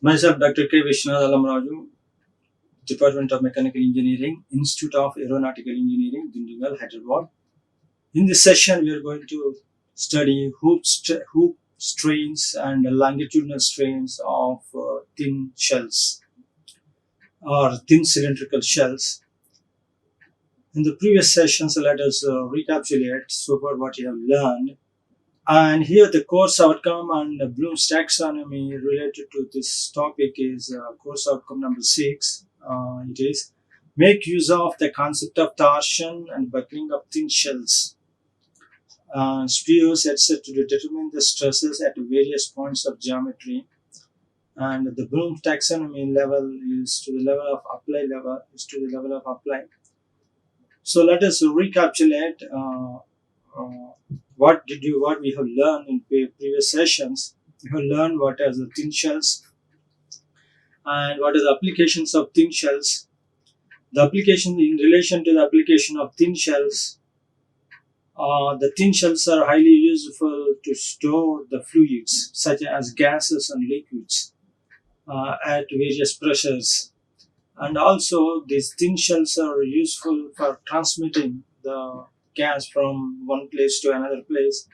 Myself, Dr. K. Viswanath Allamraju, Department of Mechanical Engineering, Institute of Aeronautical Engineering, Dundigal, Hyderabad. In this session, we are going to study hoop strains and longitudinal strains of thin shells or thin cylindrical shells. In the previous sessions, let us recapitulate so far what you have learned. And here the course outcome and Bloom's taxonomy related to this topic is course outcome number 6. It is make use of the concept of torsion and buckling of thin shells, spheres, etc. to determine the stresses at various points of geometry. And the Bloom's taxonomy level is to the level of apply. So let us recapitulate what we have learned in previous sessions. We have learned what are the thin shells and what are the applications of thin shells. The application in relation to the application of thin shells, the thin shells are highly useful to store the fluids such as gases and liquids at various pressures. And also these thin shells are useful for transmitting the gas from one place to another place,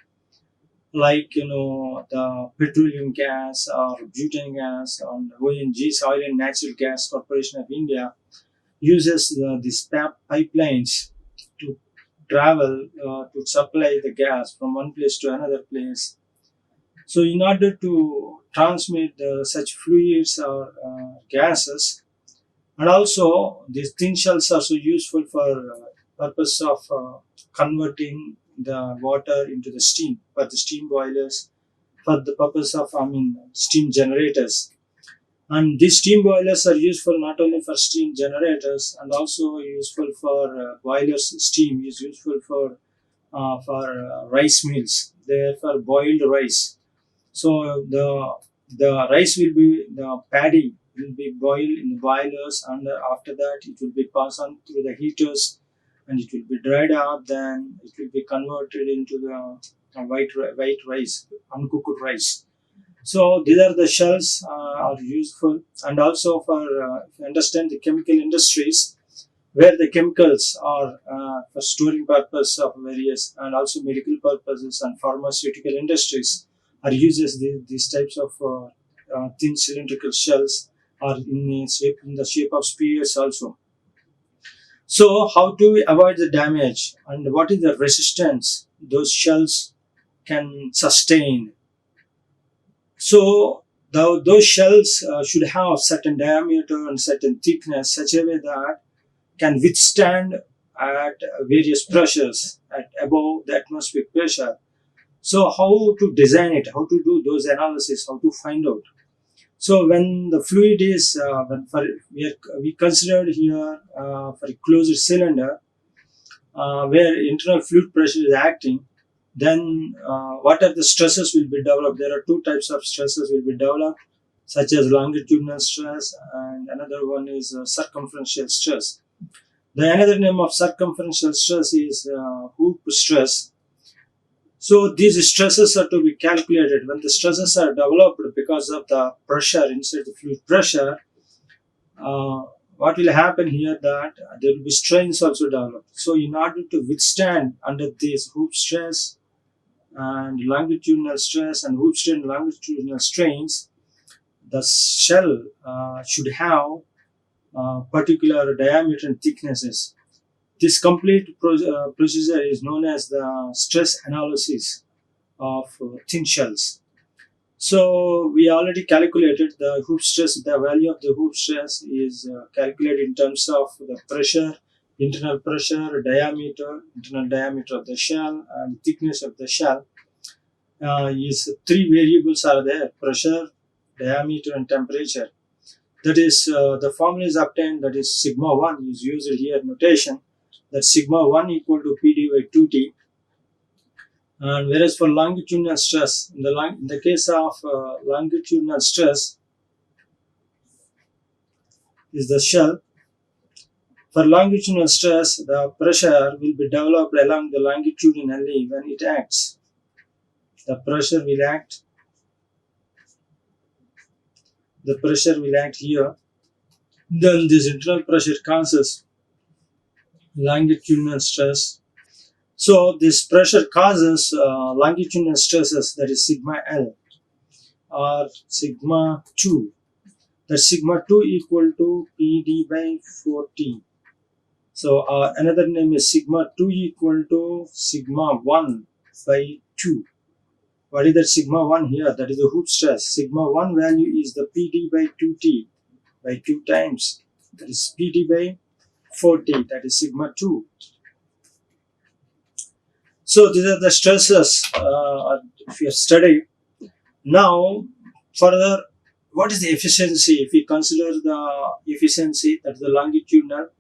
like the petroleum gas or butane gas, and ONG's Oil and Natural Gas Corporation of India uses these pipelines to travel to supply the gas from one place to another place. So in order to transmit such fluids or gases, and also these thin shells are so useful for purpose of converting the water into the steam for the steam boilers, for the purpose of steam generators. And these steam boilers are useful not only for steam generators and also useful for boilers. Steam is useful for rice mills. They are for boiled rice. So the rice will be the paddy will be boiled in the boilers, and after that it will be passed on through the heaters, and it will be dried up. Then it will be converted into the white rice, uncooked rice. So these are the shells are useful, and also for if you understand the chemical industries, where the chemicals are for storing purpose of various, and also medical purposes, and pharmaceutical industries are uses these types of thin cylindrical shells are in the shape of spheres also. So how to avoid the damage and what is the resistance those shells can sustain? So those shells should have certain diameter and certain thickness, such a way that can withstand at various pressures at above the atmospheric pressure. So how to design it, how to do those analysis, how to find out. So when the fluid is, we considered here for a closed cylinder where internal fluid pressure is acting, then what are the stresses will be developed? There are two types of stresses will be developed, such as longitudinal stress, and another one is circumferential stress. The another name of circumferential stress is hoop stress. So these stresses are to be calculated. When the stresses are developed because of the pressure inside the fluid pressure, what will happen here that there will be strains also developed. So in order to withstand under these hoop stress and longitudinal stress and hoop strain longitudinal strains, the shell should have particular diameter and thicknesses. This complete procedure is known as the stress analysis of thin shells. So we already calculated the hoop stress. The value of the hoop stress is calculated in terms of the pressure, internal pressure, internal diameter of the shell, and thickness of the shell. Is three variables are there: pressure, diameter, and temperature. That is the formula is obtained. That is sigma 1 is used here notation. That sigma 1 equal to PD by 2T. And whereas for longitudinal stress, in the case of longitudinal stress is the shell. For longitudinal stress, the pressure will be developed along the longitudinally when it acts. The pressure will act the pressure will act here. Then this internal pressure causes longitudinal stress. So this pressure causes longitudinal stresses, that is sigma L or sigma 2. That sigma 2 equal to PD by 4T. So another name is sigma 2 equal to sigma 1 by 2. What is that sigma 1 here? That is the hoop stress. Sigma 1 value is the PD by 2T by 2 times. That is PD by 4T. That is sigma 2. So these are the stresses if you study. Now further, what is the efficiency? If we consider the efficiency, that is the longitudinal,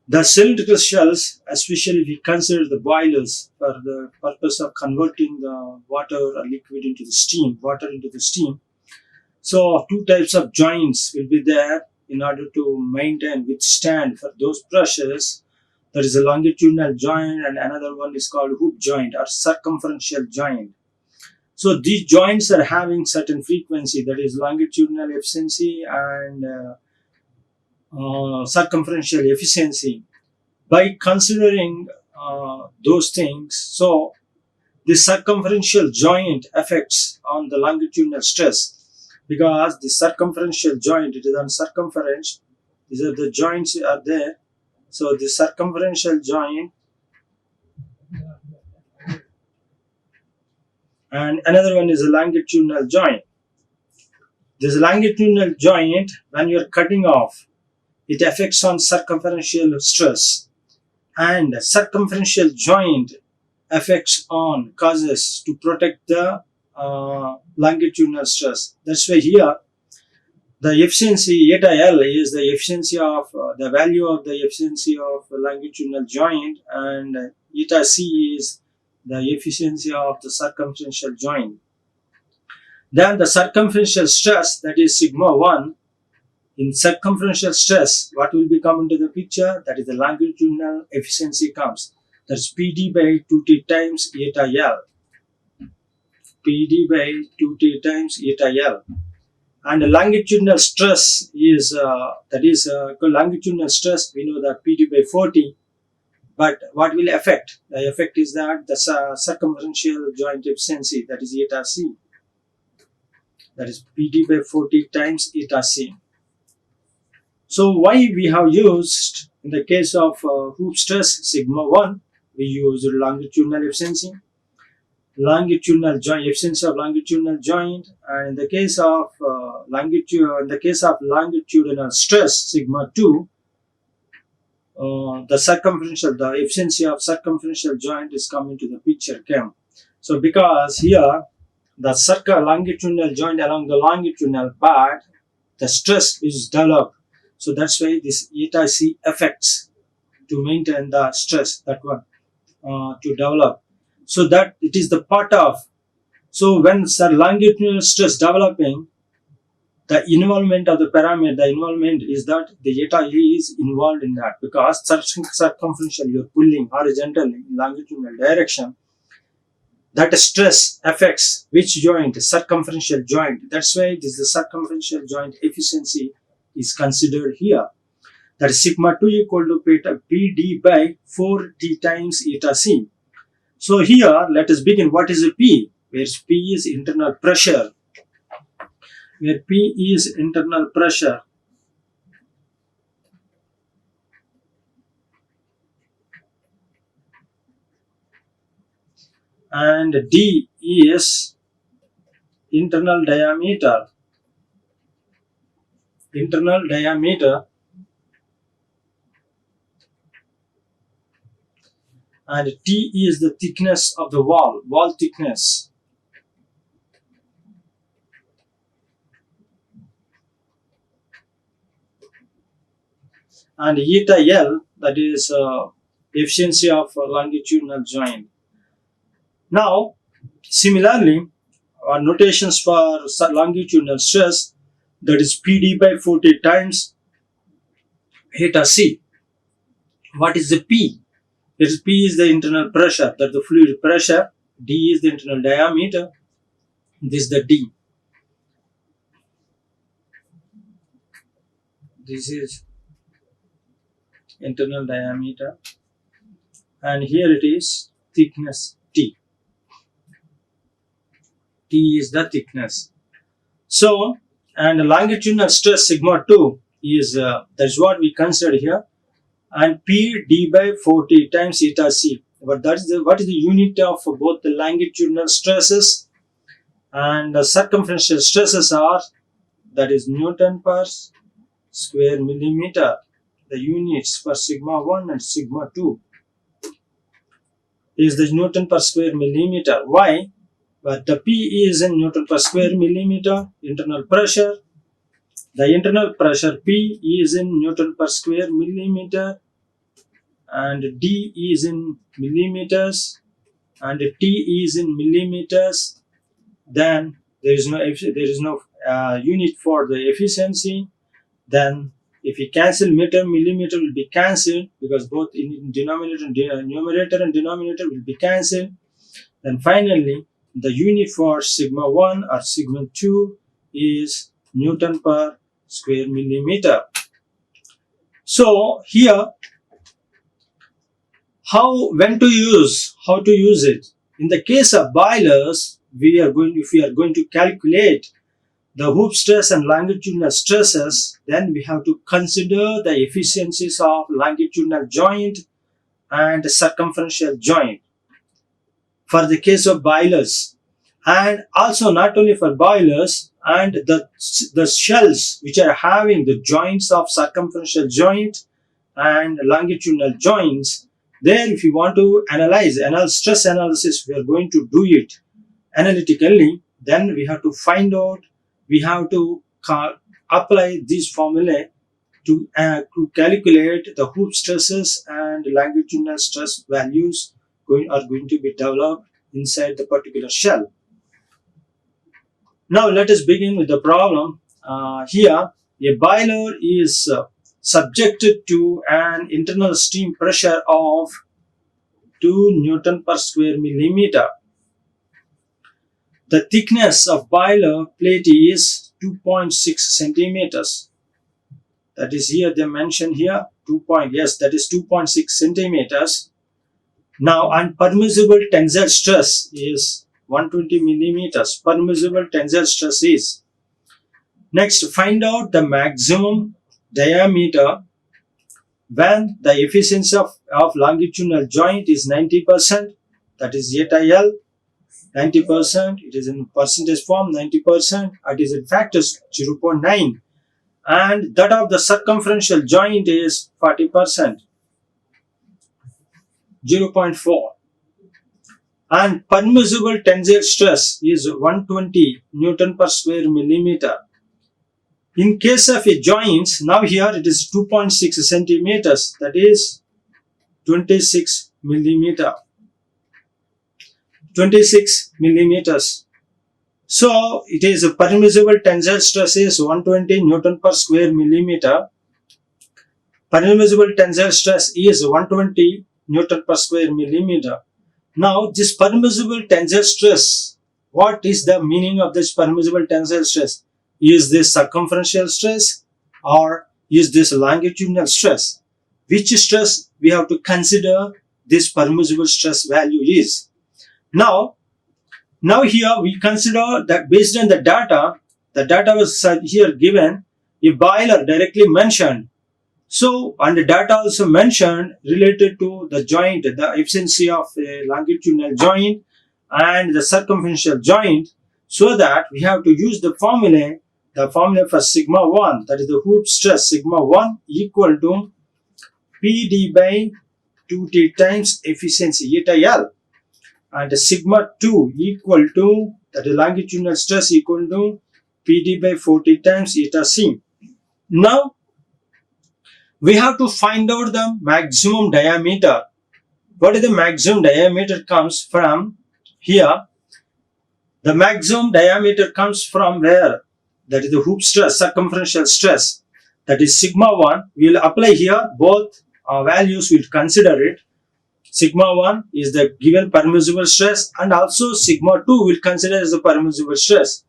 the cylindrical shells, especially if we consider the boilers for the purpose of converting the water or liquid into the steam, So two types of joints will be there in order to maintain, withstand for those pressures. There is a longitudinal joint and another one is called hoop joint or circumferential joint. So these joints are having certain frequency, that is longitudinal efficiency and circumferential efficiency. By considering those things, so the circumferential joint affects on the longitudinal stress, because the circumferential joint, it is on circumference, these are the joints are there. So the circumferential joint and another one is a longitudinal joint. This longitudinal joint, when you are cutting off, it affects on circumferential stress, and circumferential joint affects on causes to protect the longitudinal stress. That's why here the efficiency eta L is the efficiency of the value of the efficiency of longitudinal joint, and eta C is the efficiency of the circumferential joint. Then the circumferential stress, that is sigma 1. In circumferential stress, what will be come into the picture? That is the longitudinal efficiency comes. That's PD by 2T times eta L. PD by 2T times eta L. And the longitudinal stress is, longitudinal stress, we know that PD by 40. But what will affect? The effect is that the circumferential joint efficiency, that is eta C. That is PD by 40 times eta C. So why we have used, in the case of hoop stress sigma 1, we use longitudinal efficiency, longitudinal joint, efficiency of longitudinal joint, and in the case of longitudinal stress sigma 2, the efficiency of circumferential joint is coming to the picture came. So because here the longitudinal joint along the longitudinal part, the stress is developed. So that's why this eta C affects to maintain the stress, that one to develop. So that it is the part of, so when the longitudinal stress developing, the involvement of the parameter, the involvement is that the eta E is involved in that, because circumferential, you're pulling horizontally in longitudinal direction. That stress affects which joint? Circumferential joint. That's why this is the circumferential joint efficiency is considered here. That is sigma 2 equal to PD by 4T times eta C. So here let us begin. What is a P? Where P is internal pressure. Where P is internal pressure. And D is internal diameter. Internal diameter. And T is the thickness of the wall thickness. And eta L, that is efficiency of longitudinal joint. Now, similarly, our notations for longitudinal stress, that is PD by 40 times eta C. What is the P? P is the internal pressure, that is the fluid pressure. D is the internal diameter. This is the D. This is internal diameter, and here it is thickness T. T is the thickness. So, and the longitudinal stress sigma 2 is that's what we consider here, and P d by 40 times eta c. But that is what is the unit of both the longitudinal stresses and the circumferential stresses are, that is Newton per square millimeter. The units for sigma 1 and sigma 2 is the Newton per square millimeter. Why? But the P is in Newton per square millimeter. Internal pressure, the internal pressure P is in Newton per square millimeter, and D is in millimeters, and T is in millimeters. Then there is no unit for the efficiency. Then if we cancel meter, millimeter will be cancelled, because both in denominator and numerator and denominator will be cancelled. Then finally, the unit for sigma 1 or sigma 2 is Newton per square millimeter. So here, how to use it? In the case of boilers, if we are going to calculate the hoop stress and longitudinal stresses, then we have to consider the efficiencies of longitudinal joint and circumferential joint for the case of boilers, and also not only for boilers, and the shells which are having the joints of circumferential joint and longitudinal joints. There, if you want to analyze stress analysis, we are going to do it analytically. Then we have to find out, we have to apply this formula to calculate the hoop stresses and longitudinal stress values are going to be developed inside the particular shell. Now let us begin with the problem. Here, a boiler is subjected to an internal steam pressure of 2 Newton per square millimeter. The thickness of boiler plate is 2.6 centimeters. That is here they mention here that is 2.6 centimeters. Now, and permissible tensile stress is 120 millimeters. Permissible tensile stress is. Next, find out the maximum diameter when the efficiency of longitudinal joint is 90%. That is eta L. 90%. It is in percentage form 90%. It is in factors 0.9. And that of the circumferential joint is 40%. 0.4, and permissible tensile stress is 120 Newton per square millimeter. In case of a joint, now here it is 2.6 centimeters, that is 26 millimeter. 26 millimeters. So it is a permissible tensile stress is 120 Newton per square millimeter. Permissible tensile stress is 120 Newton per square millimeter. Now this permissible tensile stress, what is the meaning of this permissible tensile stress? Is this circumferential stress or is this longitudinal stress? Which stress we have to consider this permissible stress value is? Now here we consider that based on the data was here given, a boiler directly mentioned. So, and the data also mentioned related to the joint, the efficiency of a longitudinal joint and the circumferential joint, so that we have to use the formula for sigma 1, that is the hoop stress sigma 1 equal to PD by 2T times efficiency eta L, and the sigma 2 equal to, that is longitudinal stress equal to PD by 40 times eta C. Now, we have to find out the maximum diameter. What is the maximum diameter comes from here? The maximum diameter comes from where? That is the hoop stress, circumferential stress. That is sigma 1. We will apply here both values, we will consider it. Sigma 1 is the given permissible stress, and also sigma 2 will consider as the permissible stress.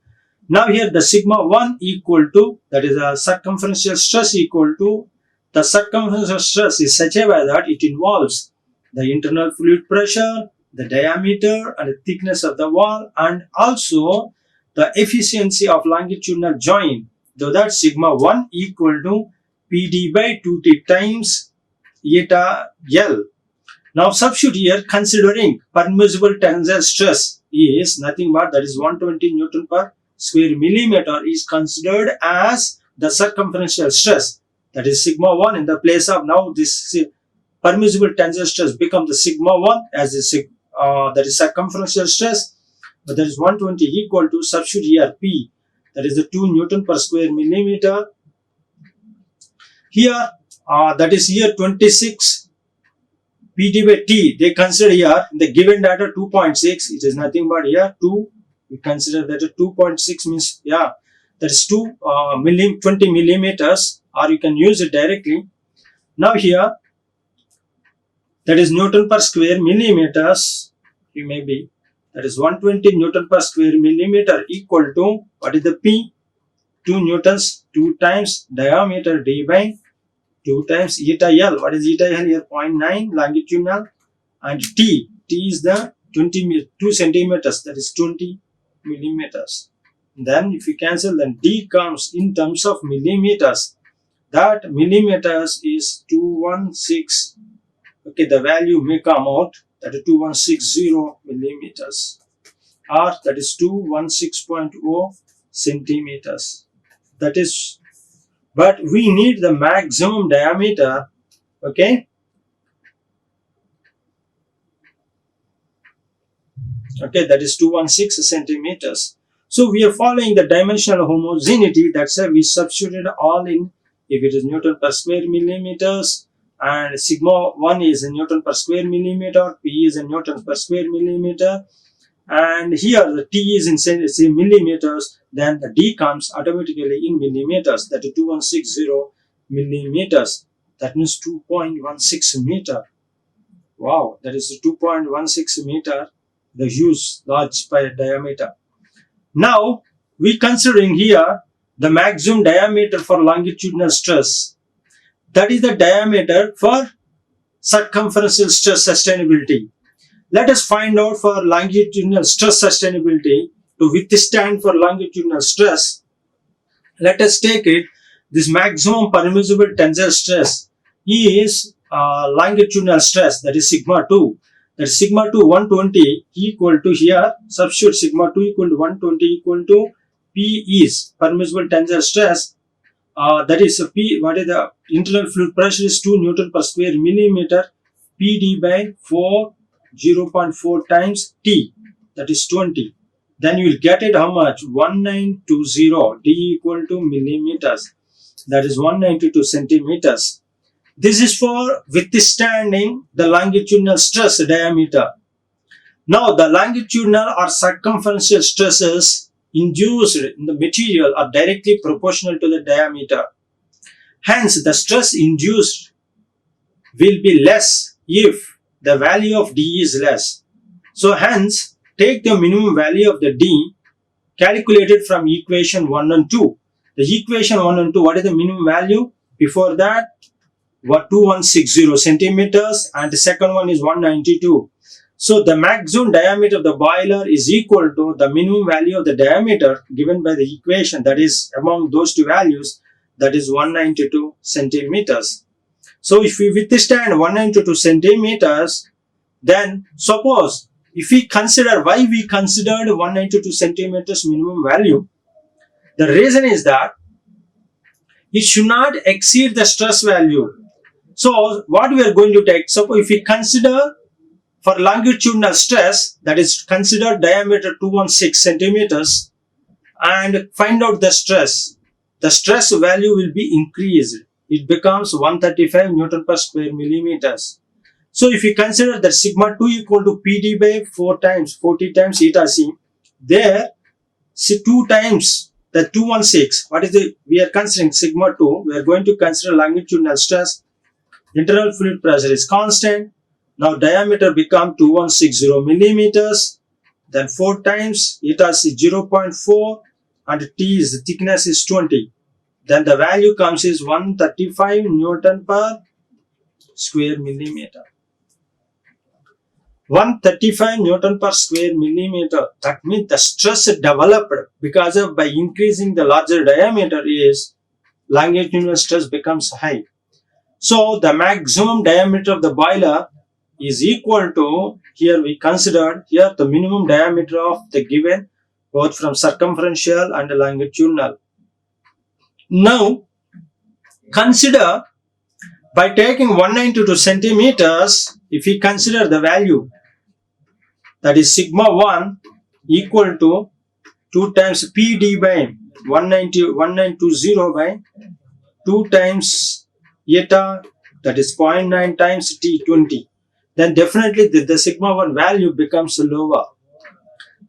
Now here the sigma 1 equal to, that is a circumferential stress equal to, the circumferential stress is such a way that it involves the internal fluid pressure, the diameter and the thickness of the wall, and also the efficiency of longitudinal joint. So that sigma 1 equal to PD by 2T times eta L. Now substitute here, considering permissible tensile stress is nothing but, that is 120 Newton per square millimeter is considered as the circumferential stress, that is sigma 1 in the place of, now this permissible tensile stress become the sigma 1 as the that is circumferential stress, but that is 120 equal to, substitute here P, that is the 2 Newton per square millimeter. Here that is here 26 PD by T, they consider here the given data 2.6, it is nothing but here 2, we consider that 2.6 means, yeah, that is 20 millimeters, or you can use it directly. Now here, that is Newton per square millimeters, you may be, that is 120 Newton per square millimeter equal to, what is the P? 2 newtons, 2 times diameter D by 2 times eta L. What is eta L here? 0.9 longitudinal, and T is the 2 centimeters, that is 20 millimeters. Then if you cancel, then D comes in terms of millimeters. That millimeters is 216. Okay, the value may come out, that is 2160 millimeters, or that is 216.0 centimeters. That is, but we need the maximum diameter. Okay, that is 216 centimeters. So we are following the dimensional homogeneity, that's why we substituted all in, if it is Newton per square millimeters, and sigma 1 is in Newton per square millimeter, P is in Newton per square millimeter, and here the T is in millimeters, then the D comes automatically in millimeters, that is 2160 millimeters, that means 2.16 meter. Wow, that is 2.16 meter, the huge large diameter. Now we considering here the maximum diameter for longitudinal stress, that is the diameter for circumferential stress sustainability. Let us find out for longitudinal stress sustainability, to withstand for longitudinal stress. Let us take it, this maximum permissible tensile stress is longitudinal stress, that is sigma 2. That is sigma 2 120 equal to, here substitute sigma 2 equal to 120 equal to P is permissible tensile stress, that is P, what is the internal fluid pressure is 2 Newton per square millimeter, PD by 0.4 times T, that is 20. Then you will get it how much? 1920, D equal to millimeters, that is 192 centimeters. This is for withstanding the longitudinal stress diameter. Now the longitudinal or circumferential stresses induced in the material are directly proportional to the diameter. Hence the stress induced will be less if the value of D is less. So hence take the minimum value of the D calculated from equation 1 and 2. The equation 1 and 2, what is the minimum value? Before that, what, 2160 centimeters, and the second one is 192. So the maximum diameter of the boiler is equal to the minimum value of the diameter given by the equation, that is among those two values, that is 192 centimeters. So if we withstand 192 centimeters, then suppose if we consider, why we considered 192 centimeters minimum value, the reason is that it should not exceed the stress value. So what we are going to take, suppose if we consider for longitudinal stress, that is consider diameter 216 centimeters, and find out the stress value will be increased. It becomes 135 Newton per square millimeters. So if you consider that sigma 2 equal to PD by 40 times eta C, there 2 times the 216, what is the, we are considering sigma 2, we are going to consider longitudinal stress, internal fluid pressure is constant. Now diameter become 2160 millimeters, then 4 times eta C 0.4, and T is the thickness is 20. Then the value comes is 135 Newton per square millimeter. 135 Newton per square millimeter. That means the stress developed because of by increasing the larger diameter is longitudinal stress becomes high. So the maximum diameter of the boiler is equal to, here we considered here the minimum diameter of the given both from circumferential and longitudinal. Now consider by taking 192 centimeters, if we consider the value, that is sigma 1 equal to 2 times PD by 1920 by 2 times eta, that is 0.9 times T20. Then definitely the sigma 1 value becomes lower.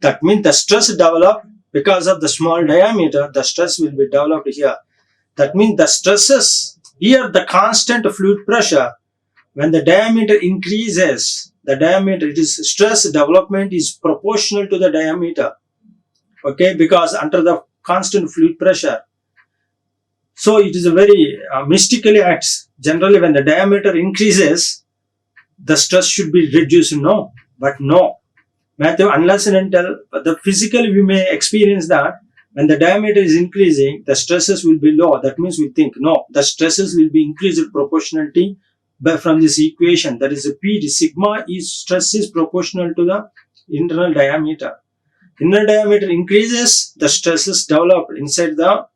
That means the stress developed because of the small diameter, the stress will be developed here. That means the stresses, here the constant fluid pressure, when the diameter increases, the diameter, it is stress development is proportional to the diameter. Okay, because under the constant fluid pressure. So it is a very mystically acts. Generally when the diameter increases, the stress should be reduced. No, but no. Matthew, unless and until the physically we may experience that when the diameter is increasing, the stresses will be low. That means we think, no, the stresses will be increased proportionality from this equation. That is a P, sigma is stress is proportional to the internal diameter. Inner diameter increases, the stresses developed inside the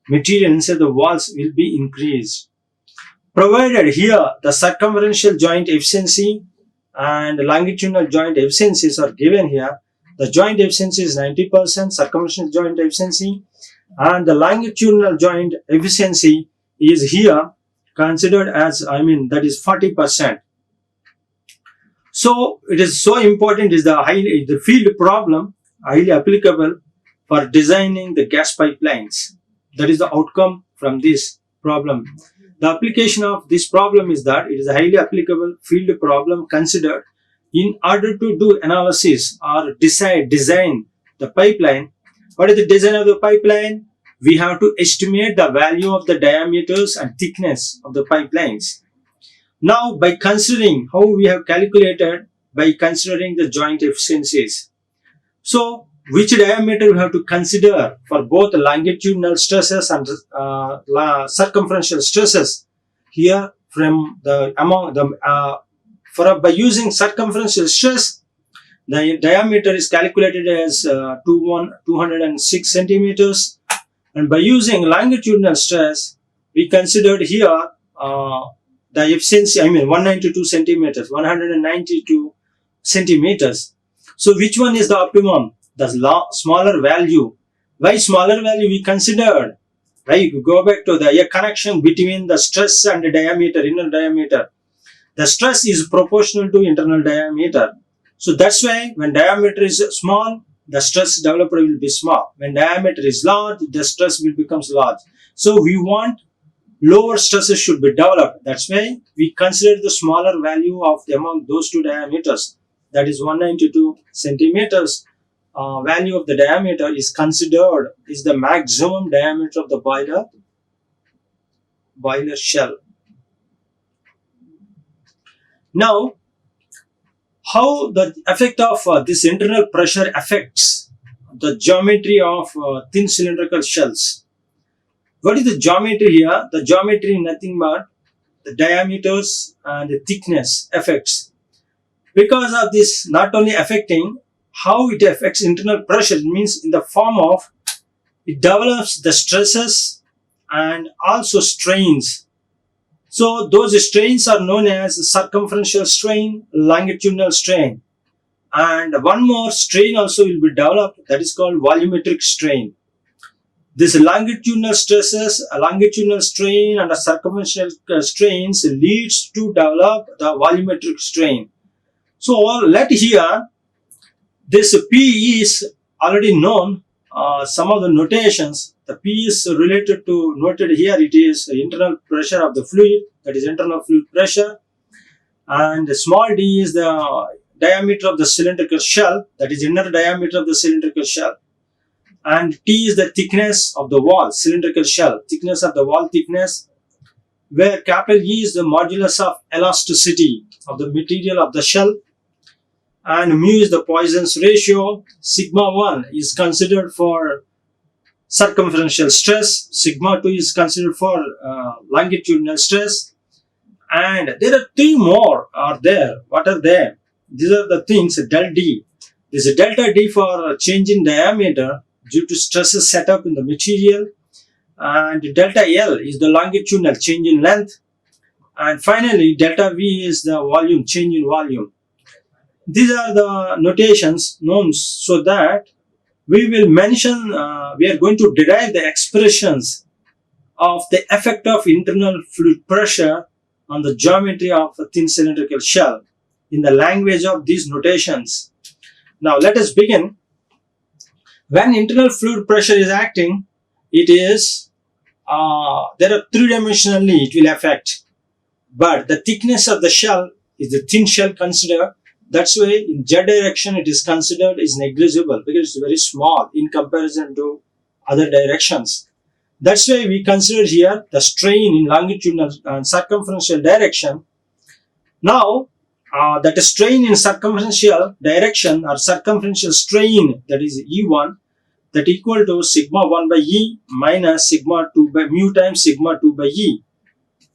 material, inside the walls will be increased. Provided here the circumferential joint efficiency and longitudinal joint efficiencies are given here. The joint efficiency is 90%, circumferential joint efficiency, and the longitudinal joint efficiency is here considered as, that is 40%. So it is so important, is the field problem highly applicable for designing the gas pipelines. That is the outcome from this problem. The application of this problem is that it is a highly applicable field problem considered in order to do analysis or design the pipeline. What is the design of the pipeline? We have to estimate the value of the diameters and thickness of the pipelines. Now, by considering how we have calculated, by considering the joint efficiencies. So, which diameter we have to consider for both longitudinal stresses and circumferential stresses? Here, from the by using circumferential stress, the diameter is calculated as 206 centimeters, and by using longitudinal stress, we considered here the efficiency, 192 centimeters, 192 centimeters. So which one is the optimum? The smaller value. Why smaller value we considered? Right, you go back to the connection between the stress and the diameter, inner diameter. The stress is proportional to internal diameter. So that's why when diameter is small, the stress developed will be small. When diameter is large, the stress will become large. So we want lower stresses should be developed. That's why we consider the smaller value of among those two diameters. That is 192 centimeters. Value of the diameter is considered is the maximum diameter of the boiler shell. Now, how the effect of this internal pressure affects the geometry of thin cylindrical shells. What is the geometry here? The geometry nothing but the diameters and the thickness effects. Because of this, not only affecting how it affects internal pressure, it means in the form of it develops the stresses and also strains. So those strains are known as circumferential strain, longitudinal strain, and one more strain also will be developed, that is called volumetric strain. This longitudinal stresses, a longitudinal strain and a circumferential strains leads to develop the volumetric strain. So let here, this P is already known, some of the notations. The P is related to, noted here, it is the internal pressure of the fluid, that is internal fluid pressure, and the small d is the diameter of the cylindrical shell, that is inner diameter of the cylindrical shell, and T is the thickness of the wall, cylindrical shell, thickness of the wall thickness, where capital E is the modulus of elasticity of the material of the shell, and mu is the Poisson's ratio. Sigma 1 is considered for circumferential stress, sigma 2 is considered for longitudinal stress, and there are three more are there. What are they? These are the things. Del D. There is a delta D for change in diameter due to stresses set up in the material, and delta L is the longitudinal change in length, and finally delta V is the volume, change in volume. These are the notations known so that we will mention, we are going to derive the expressions of the effect of internal fluid pressure on the geometry of a thin cylindrical shell in the language of these notations. Now let us begin. When internal fluid pressure is acting, it is, there are three-dimensionally it will affect, but the thickness of the shell is the thin shell considered. That's why in Z direction it is considered is negligible because it's very small in comparison to other directions. That's why we consider here the strain in longitudinal and circumferential direction. Now that strain in circumferential direction or circumferential strain, that is E1, that equal to sigma 1 by E minus sigma 2 by mu times sigma 2 by E,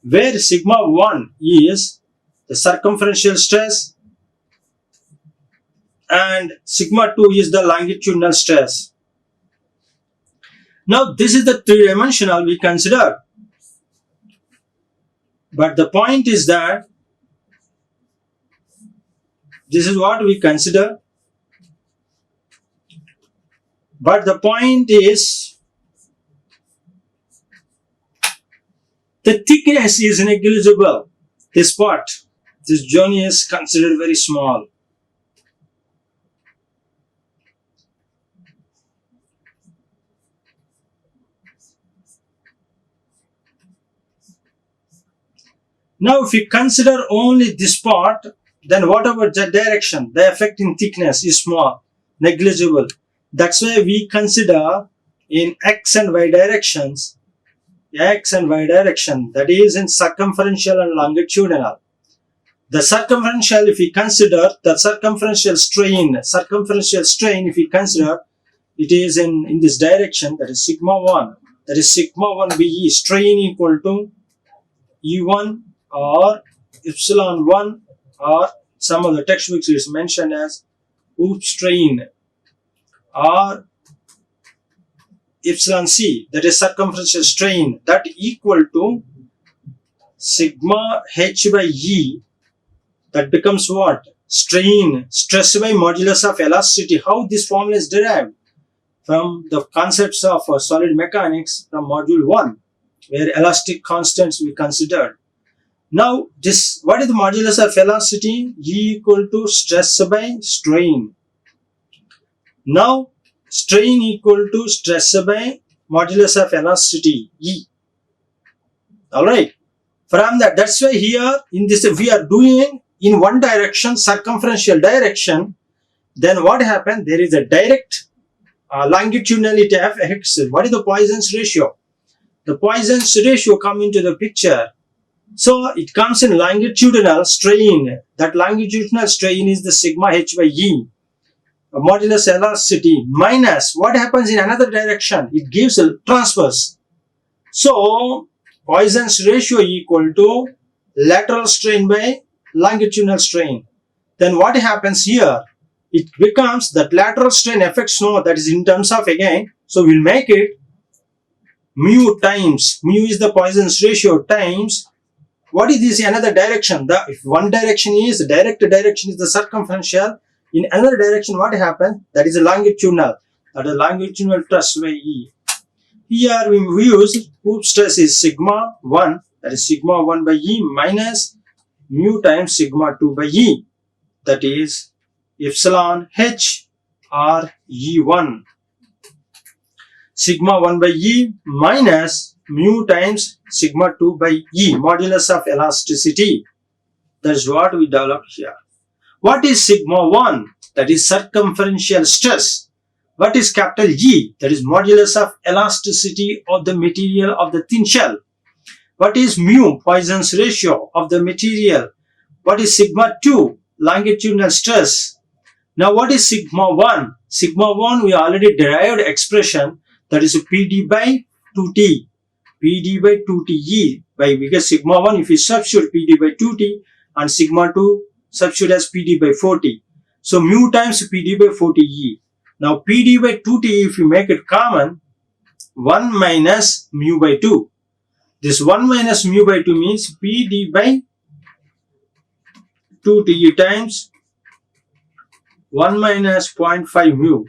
where sigma 1 is the circumferential stress and sigma 2 is the longitudinal stress. Now this is the three-dimensional we consider, but the point is that this is what we consider, but the point is the thickness is negligible. This part, this journey is considered very small. Now if we consider only this part, then whatever the direction, the effect in thickness is small, negligible. That's why we consider in X and Y directions, X and Y direction, that is in circumferential and longitudinal. The circumferential, if we consider the circumferential strain if we consider, it is in this direction, that is sigma 1, that is sigma 1 BE, strain equal to E1 or epsilon 1, or some of the textbooks is mentioned as hoop strain, or epsilon C, that is circumferential strain, that equal to sigma H by E, that becomes what? Strain, stress by modulus of elasticity. How this formula is derived? From the concepts of solid mechanics from module 1, where elastic constants we considered. Now, this, what is the modulus of elasticity? E equal to stress by strain. Now, strain equal to stress by modulus of elasticity, E. Alright. From that, that's why here in this we are doing in one direction, circumferential direction. Then what happened? There is a direct longitudinality affects. What is the Poisson's ratio? The Poisson's ratio come into the picture. So it comes in longitudinal strain. That longitudinal strain is the sigma H by E, modulus elasticity, minus what happens in another direction. It gives a transverse. So Poisson's ratio equal to lateral strain by longitudinal strain. Then what happens here? It becomes that lateral strain affects no, that is in terms of again. So we'll make it mu times, mu is the Poisson's ratio times, what is this another direction? If one direction is, the direct direction is the circumferential. In another direction, what happens? That is a longitudinal. That is longitudinal stress by E. Here we use hoop stress is sigma 1, that is sigma 1 by E minus mu times sigma 2 by E. That is epsilon H or E1. Sigma 1 by E minus mu times sigma 2 by E, modulus of elasticity. That is what we developed here. What is sigma 1? That is circumferential stress. What is capital E? That is modulus of elasticity of the material of the thin shell. What is mu? Poisson's ratio of the material. What is sigma 2? Longitudinal stress. Now what is sigma 1? Sigma 1 we already derived expression, that is PD by 2T. PD by 2TE. Because sigma 1 if you substitute PD by 2T and sigma 2 substitute as PD by 4T. So mu times PD by 4TE. Now PD by 2T if you make it common, 1 minus mu by 2. This 1 minus mu by 2 means PD by 2TE times 1 minus 0.5 mu.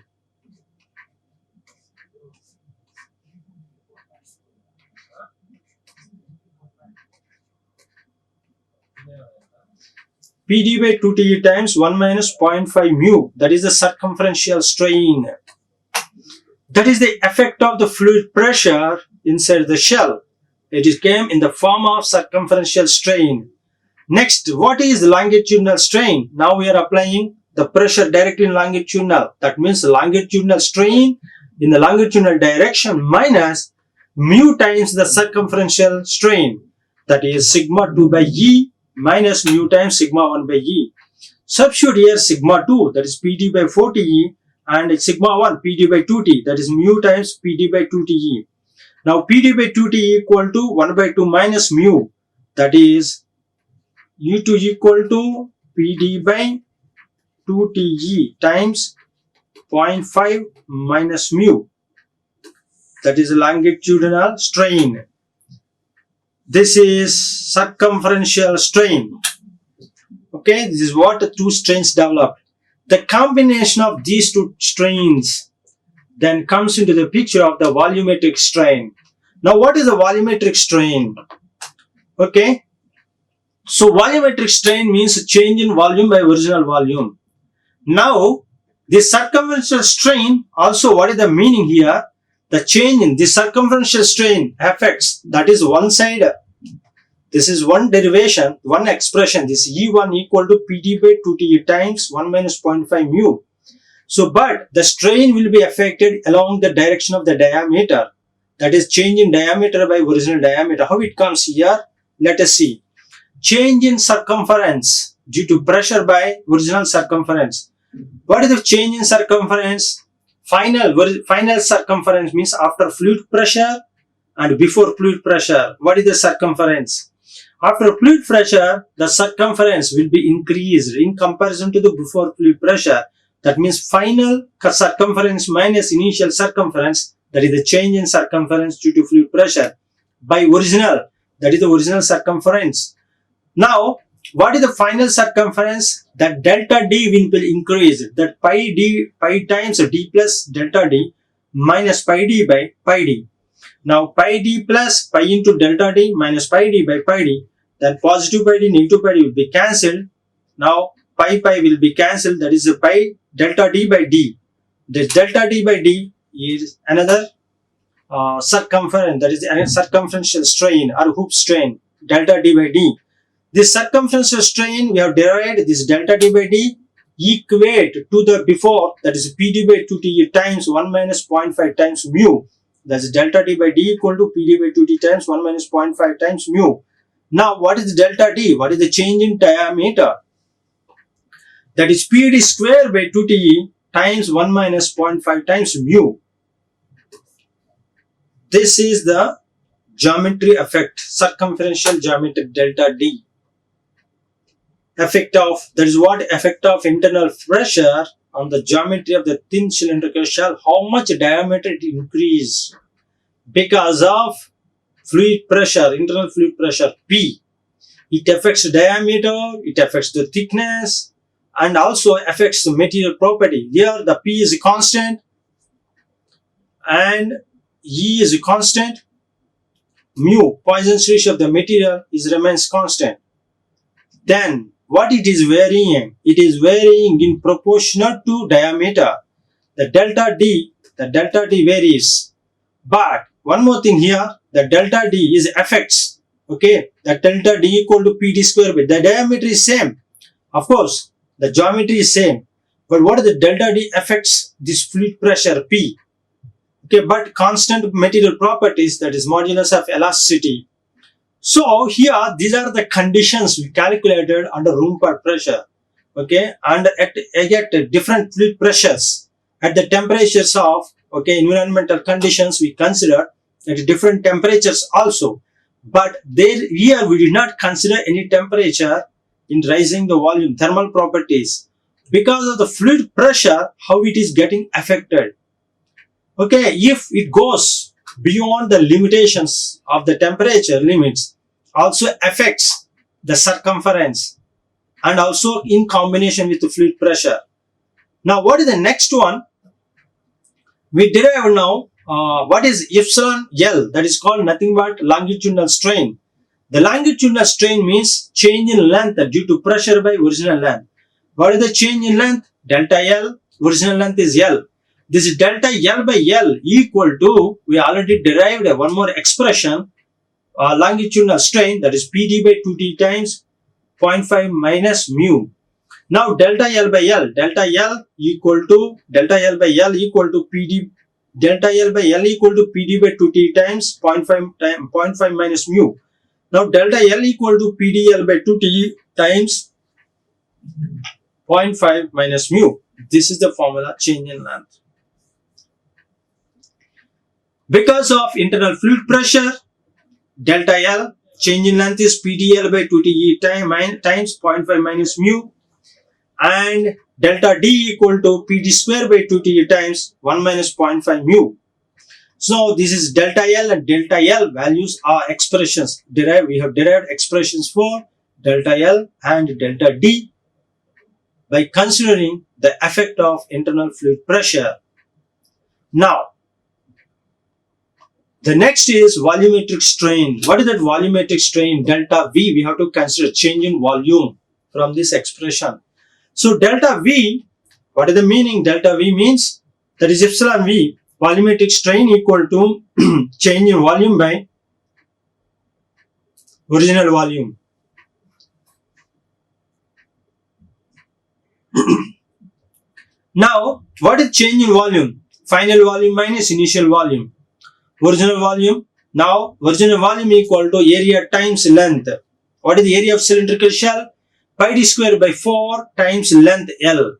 PD by 2TE times 1 minus 0.5 mu. That is the circumferential strain. That is the effect of the fluid pressure inside the shell. It came in the form of circumferential strain. Next, what is longitudinal strain? Now we are applying the pressure directly in longitudinal. That means longitudinal strain in the longitudinal direction minus mu times the circumferential strain. That is sigma 2 by E minus mu times sigma 1 by E. Substitute here sigma 2, that is PD by 4TE, and sigma 1 PD by 2T, that is mu times PD by 2TE. Now PD by 2T equal to 1 by 2 minus mu, that is U2 equal to PD by 2TE times 0.5 minus mu, that is longitudinal strain. This is circumferential strain. Okay, this is what the two strains developed. The combination of these two strains then comes into the picture of the volumetric strain. Now what is a volumetric strain? Okay, so volumetric strain means a change in volume by original volume. Now the circumferential strain, also what is the meaning here? The change in the circumferential strain affects, that is one side. This is one derivation, one expression. This E1 equal to PD by 2T times 1 minus 0.5 mu. So, but the strain will be affected along the direction of the diameter. That is change in diameter by original diameter. How it comes here? Let us see. Change in circumference due to pressure by original circumference. What is the change in circumference? Final circumference means after fluid pressure and before fluid pressure. What is the circumference? After fluid pressure, the circumference will be increased in comparison to the before fluid pressure. That means final circumference minus initial circumference, that is the change in circumference due to fluid pressure, by original, that is the original circumference. Now, what is the final circumference? That delta D will increase. That pi times D plus delta D minus pi D by pi D. Now pi D plus pi into delta D minus pi D by pi D. Then positive pi D, negative pi D will be cancelled. Now pi will be cancelled. That is pi delta D by D. This delta D by D is another circumference. That is another circumferential strain or hoop strain. Delta D by D. This circumferential strain we have derived this delta D by D equate to the before, that is PD by 2T times 1 minus 0.5 times mu. That is delta D by D equal to PD by 2T times 1 minus 0.5 times mu. Now what is delta D? What is the change in diameter? That is PD square by 2T times 1 minus 0.5 times mu. This is the geometry effect, circumferential geometry delta D. Effect of, that is what effect of internal pressure on the geometry of the thin cylindrical shell, how much diameter it increase because of fluid pressure, internal fluid pressure P. It affects the diameter, it affects the thickness, and also affects the material property. Here the P is a constant and E is a constant. Mu, Poisson's ratio of the material, remains constant. Then what it is varying? It is varying in proportional to diameter. The delta D varies. But one more thing here, the delta D is affects. Okay, the delta D equal to PD square by the diameter is same. Of course, the geometry is same. But what is the delta D affects this fluid pressure P. Okay, but constant material properties, that is modulus of elasticity. So here these are the conditions we calculated under room per pressure. Okay, and at different fluid pressures at the temperatures of environmental conditions we consider at different temperatures also. But here we did not consider any temperature in raising the volume thermal properties because of the fluid pressure, how it is getting affected. Okay, if it goes beyond the limitations of the temperature limits, also affects the circumference and also in combination with the fluid pressure. Now what is the next one? We derive now what is epsilon L, that is called nothing but longitudinal strain. The longitudinal strain means change in length due to pressure by original length. What is the change in length? Delta L, original length is L. This delta L by L equal to, we already derived one more expression, longitudinal strain, that is PD by 2T times 0.5 minus mu. Now delta L by L equal to PD, delta L by L equal to PD by 2T times 0.5 minus mu. Now delta L equal to PDL by 2T times 0.5 minus mu. This is the formula, change in length. Because of internal fluid pressure, delta L, change in length is PDL by 2T times 0.5 minus mu, and delta D equal to PD square by 2T times 1 minus 0.5 mu. So this is delta L, and delta L values are expressions derived. We have derived expressions for delta L and delta D by considering the effect of internal fluid pressure. Now, the next is volumetric strain. What is that volumetric strain? Delta V, we have to consider change in volume from this expression. So delta V, what is the meaning? Delta V means, that is epsilon V, volumetric strain equal to change in volume by original volume. Now, what is change in volume? Final volume minus initial volume. Original volume. Now, original volume equal to area times length. What is the area of cylindrical shell? Pi d square by 4 times length L.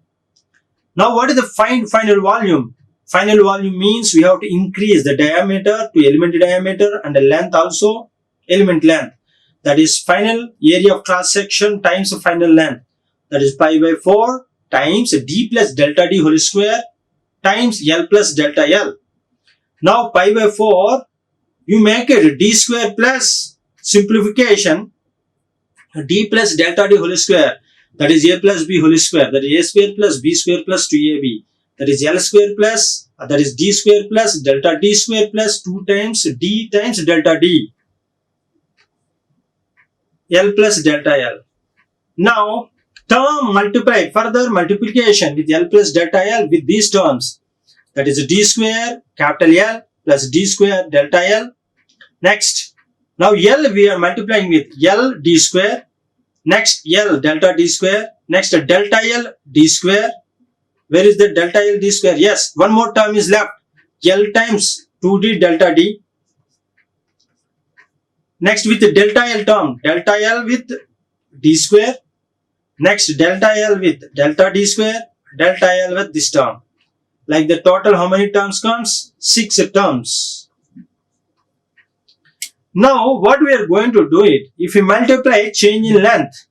Now, what is the final volume? Final volume means we have to increase the diameter to element diameter and the length also element length. That is final area of cross section times the final length. That is pi by 4 times d plus delta d whole square times L plus delta L. Now pi by 4, you make it d square plus simplification d plus delta d whole square, that is a plus b whole square, that is a square plus b square plus 2ab, that is L square plus, that is d square plus delta d square plus 2 times d times delta d, L plus delta L. Now term multiplied, further multiplication with L plus delta L with these terms, that is d square capital L plus d square delta L. Next, now L we are multiplying with L d square, next L delta d square, next delta L d square. Where is the delta L d square? Yes, one more term is left, L times 2d delta d. Next with the delta L term, delta L with d square, next delta L with delta d square, delta L with this term. Like the total how many terms comes? 6 terms. Now what we are going to do it, if we multiply change in length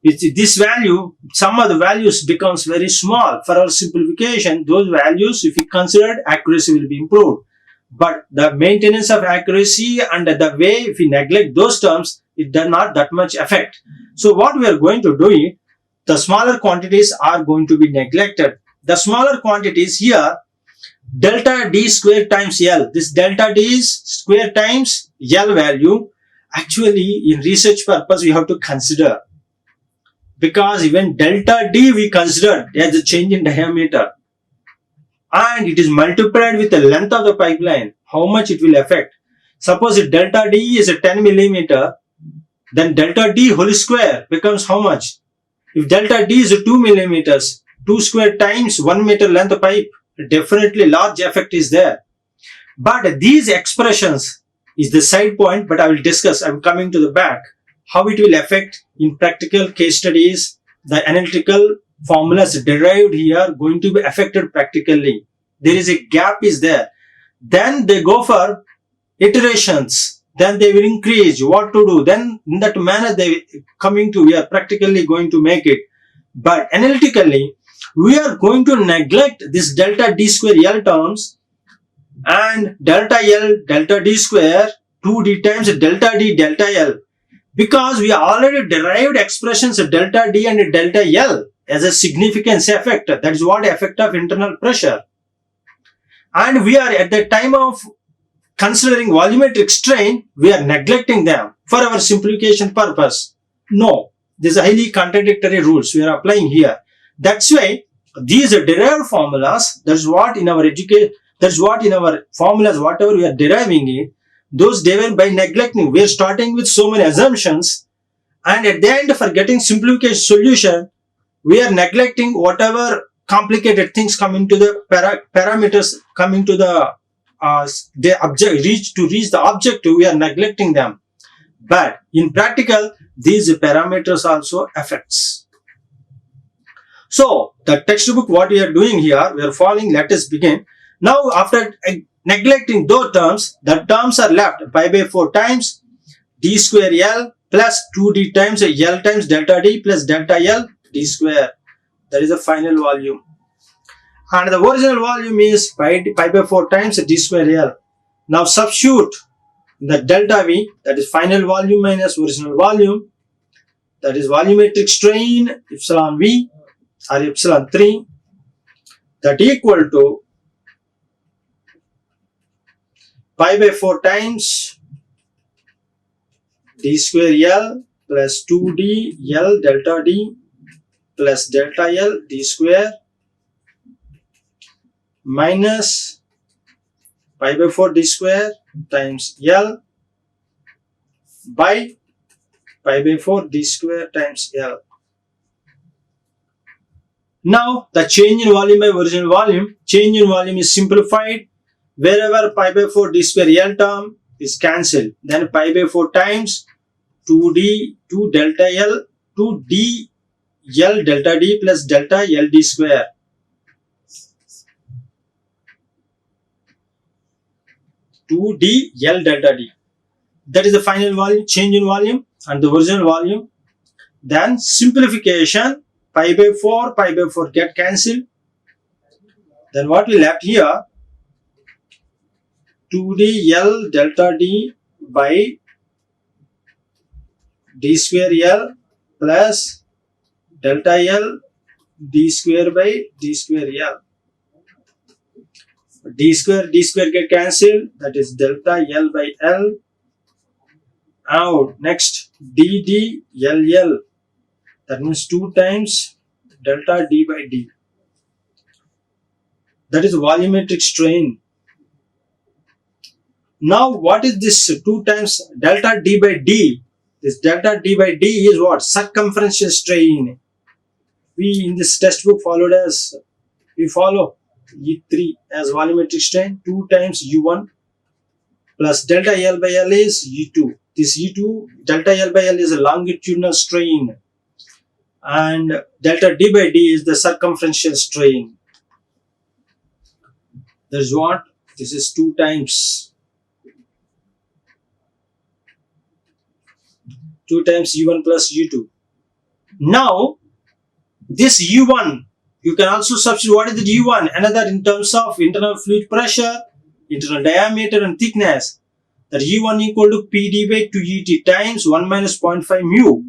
with this value, some of the values becomes very small. For our simplification, those values, if we considered, accuracy will be improved. But the maintenance of accuracy and the way if we neglect those terms, it does not that much affect. So what we are going to do it, the smaller quantities are going to be neglected. The smaller quantities here, delta d square times L. This delta d square times L value, actually in research purpose we have to consider. Because even delta d we considered as a change in diameter. And it is multiplied with the length of the pipeline. How much it will affect. Suppose if delta d is a 10 millimeter, then delta d whole square becomes how much? If delta d is 2 millimeters, 2 square times 1 meter length pipe, definitely large effect is there. But these expressions is the side point, but I will discuss, I'm coming to the back, how it will affect in practical case studies. The analytical formulas derived here going to be affected practically. There is a gap is there. Then they go for iterations. Then they will increase what to do. Then in that manner they coming to, we are practically going to make it. But analytically, we are going to neglect this delta d square L terms and delta L delta d square 2d times delta d delta L, because we already derived expressions of delta d and delta L as a significance effect. That is what effect of internal pressure. And we are at the time of considering volumetric strain, we are neglecting them for our simplification purpose. No, these are highly contradictory rules we are applying here. That's why these are derived formulas. That's what in our education, that's what in our formulas, whatever we are deriving it, those derived by neglecting. We are starting with so many assumptions, and at the end for getting simplification solution, we are neglecting whatever complicated things coming to the parameters coming to the object reach the objective. We are neglecting them, but in practical these parameters also affects. So the textbook, what we are doing here, we are following. Let us begin. Now after neglecting those terms, the terms are left pi by 4 times d square L plus 2d times L times delta d plus delta L d square. That is the final volume. And the original volume is pi by 4 times d square L. Now substitute the delta V, that is final volume minus original volume, that is volumetric strain epsilon V or epsilon 3, that equal to pi by 4 times d square L plus 2d L delta d plus delta L d square minus pi by 4 d square times L by pi by 4 d square times L. Now the change in volume by original volume, change in volume is simplified. Wherever pi by 4 d square L term is cancelled, then pi by 4 times 2d 2 delta L 2d L delta d plus delta L d square. d L delta d. That is the final volume, change in volume and the original volume. Then simplification, pi by 4 get cancelled. Then what we left here, 2d L delta d by d square L plus delta L d square by d square L. D square get cancelled, that is delta L by L. Now next dd L, that means 2 times delta d by d. That is volumetric strain. Now what is this 2 times delta d by d? This delta d by d is what? Circumferential strain. We in this textbook followed as, we follow E3 as volumetric strain, 2 times U1 plus delta L by L is E2. This E2, delta L by L is a longitudinal strain and delta d by d is the circumferential strain. That is what? This is 2 times U1 plus U2. Now this U1, you can also substitute what is the U1, another in terms of internal fluid pressure, internal diameter and thickness. That U1 equal to PD by 2ET times 1 minus 0.5 mu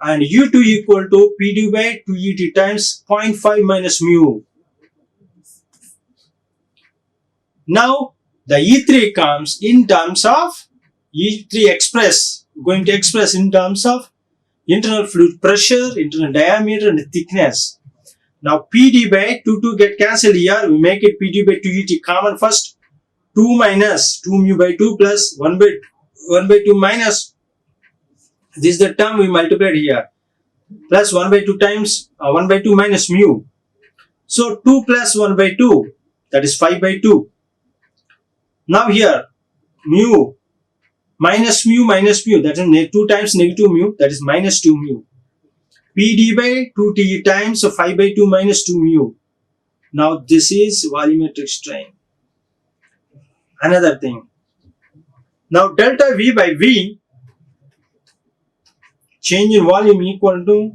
and U2 equal to PD by 2ET times 0.5 minus mu. Now the E3 comes in terms of E3 going to express in terms of internal fluid pressure, internal diameter and thickness. Now PD by 2 get cancelled here, we make it PD by 2ET common first. 2 minus 2 mu by 2 plus 1 by 2 minus, this is the term we multiplied here, plus 1 by 2 times 1 by 2 minus mu. So 2 plus 1 by 2, that is 5 by 2. Now here, mu minus mu, that is 2 times negative mu, that is minus 2 mu. PD by 2T times 5 by 2 minus 2 mu. Now this is volumetric strain. Another thing. Now delta V by V, change in volume equal to